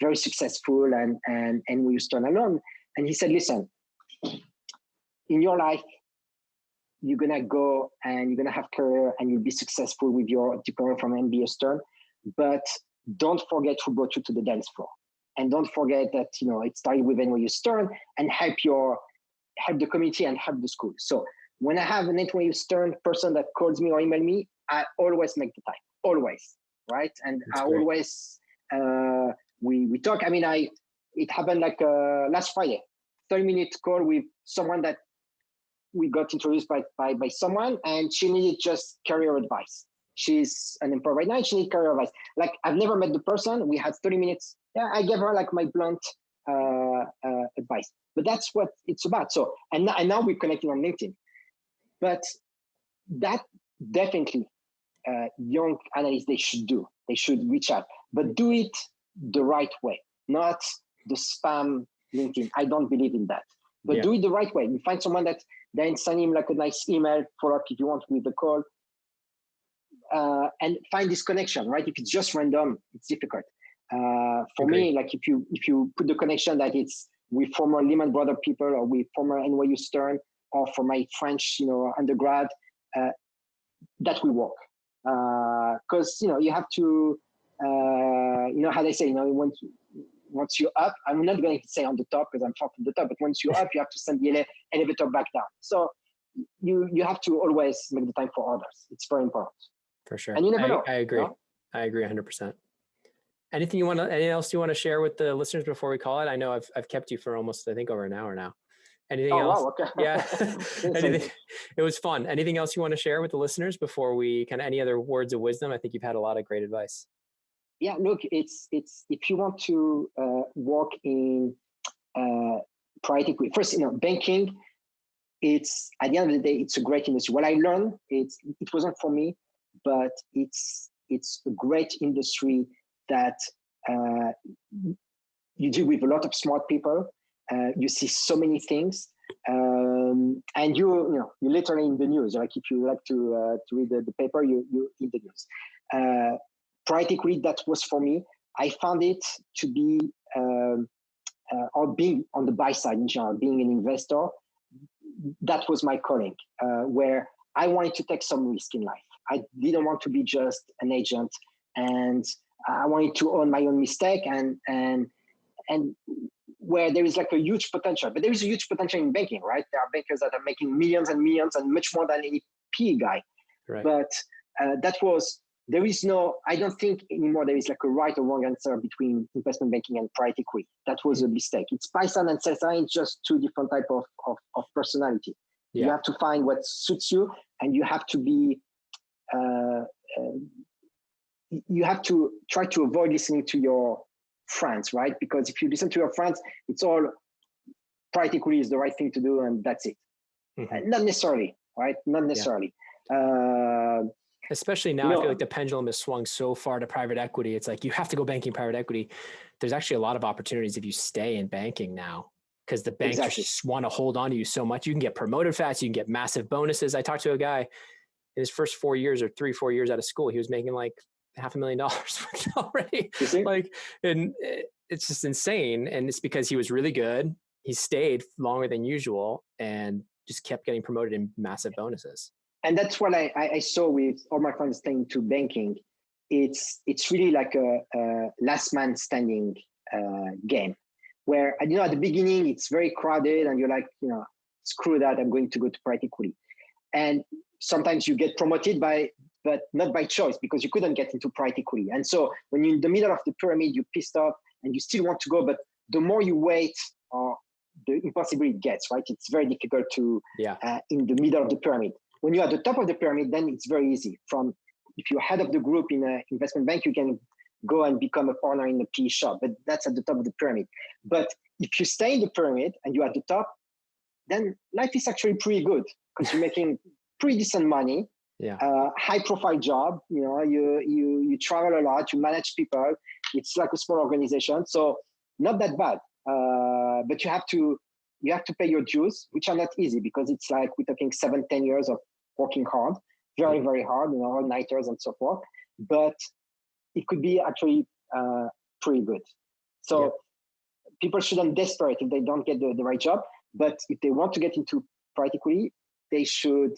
very successful and NYU Stern alone. And he said, listen, in your life, you're going to go and you're going to have career and you'll be successful with your diploma from MBA Stern, but don't forget who brought you to the dance floor. And don't forget that, it started with NYU Stern and help the community and help the school. So when I have an NYU Stern person that calls me or email me, I always make the time, always, right? And that's great. Always, we talk. I mean, it happened last Friday, 30-minute call with someone that we got introduced by someone, and she needed just career advice. She's an employee right now. She needs career advice. Like, I've never met the person. We had 30 minutes. Yeah, I gave her my blunt advice. But that's what it's about. So, and now we're connecting on LinkedIn. But that definitely young analysts, they should do. They should reach out. But do it the right way, not the spam LinkedIn. I don't believe in that. But do it the right way. You find someone that then send him a nice email, follow up if you want with the call. And find this connection, right? If it's just random, it's difficult. For me, if you put the connection that it's with former Lehman Brothers people or with former NYU Stern or for my French, undergrad, that will work. Because you have to, how they say, once you're up, I'm not going to say on the top because I'm far from the top, but once you're up, you have to send the elevator back down. So you have to always make the time for others. It's very important. For sure. And you never know. I agree. No? I agree 100%. Anything else you want to share with the listeners before we call it? I know I've kept you for almost, I think, over an hour now. Anything else? Wow, okay. Yeah. Anything, it was fun. Anything else you want to share with the listeners before we any other words of wisdom? I think you've had a lot of great advice. Yeah, look, it's if you want to work in private equity, first, banking, it's at the end of the day, it's a great industry. What I learned, it wasn't for me, but it's a great industry that you deal with a lot of smart people. You see so many things, and you're literally in the news. Like, if you like to read the paper, you in the news. Private equity, that was for me. I found it to be, or being on the buy side in general, being an investor, that was my calling, where I wanted to take some risk in life. I didn't want to be just an agent, and I wanted to own my own mistake and where there is a huge potential. But there is a huge potential in banking, right? There are bankers that are making millions and millions and much more than any PE guy. Right. But I don't think anymore there is a right or wrong answer between investment banking and private equity. That was a mistake. It's buy side and sell side. It's just two different type of personality. Yeah. You have to find what suits you, and you have to be, you have to try to avoid listening to your friends, right? Because if you listen to your friends, it's all private equity is the right thing to do, and that's it. Mm-hmm. Not necessarily, right? Not necessarily. Yeah. Especially now, I feel like the pendulum has swung so far to private equity. It's like you have to go banking, private equity. There's actually a lot of opportunities if you stay in banking now, because the banks just want to hold on to you so much. You can get promoted fast. You can get massive bonuses. I talked to a guy in his first 4 years or 3-4 years out of school. He was making like $500,000 already. And it's just insane. And it's because he was really good. He stayed longer than usual and just kept getting promoted in massive bonuses. And that's what I saw with all my friends staying to banking. It's really like a last man standing game. where, at the beginning, it's very crowded and you're like, screw that, I'm going to go to private equity. And sometimes you get promoted but not by choice, because you couldn't get into private equity. And so when you're in the middle of the pyramid, you're pissed off and you still want to go, but the more you wait, the impossible it gets, right? It's very difficult to in the middle of the pyramid. When you're at the top of the pyramid, then it's very easy. If you're head of the group in an investment bank, you can go and become a partner in a PE shop, but that's at the top of the pyramid. But if you stay in the pyramid and you're at the top, then life is actually pretty good, because you're making pretty decent money, high profile job, you travel a lot, you manage people, it's like a small organization, so not that bad. But you have to pay your dues, which are not easy, because it's like we're talking 7-10 years of working hard, very, very hard, all-nighters and so forth. But it could be actually pretty good. So people shouldn't desperate if they don't get the right job. But if they want to get into private equity, they should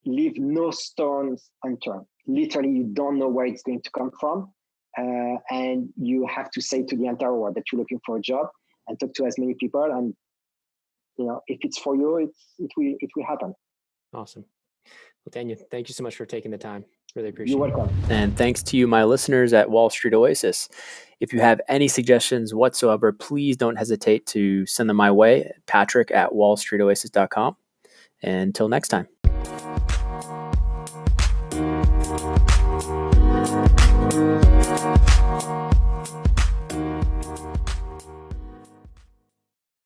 leave no stones unturned. Literally, you don't know where it's going to come from. And you have to say to the entire world that you're looking for a job, and talk to as many people. And if it's for you, it will happen. Awesome. Well, Daniel, thank you so much for taking the time. Really appreciate it. You're welcome. And thanks to you, my listeners at Wall Street Oasis. If you have any suggestions whatsoever, please don't hesitate to send them my way, Patrick at wallstreetoasis.com. And until next time.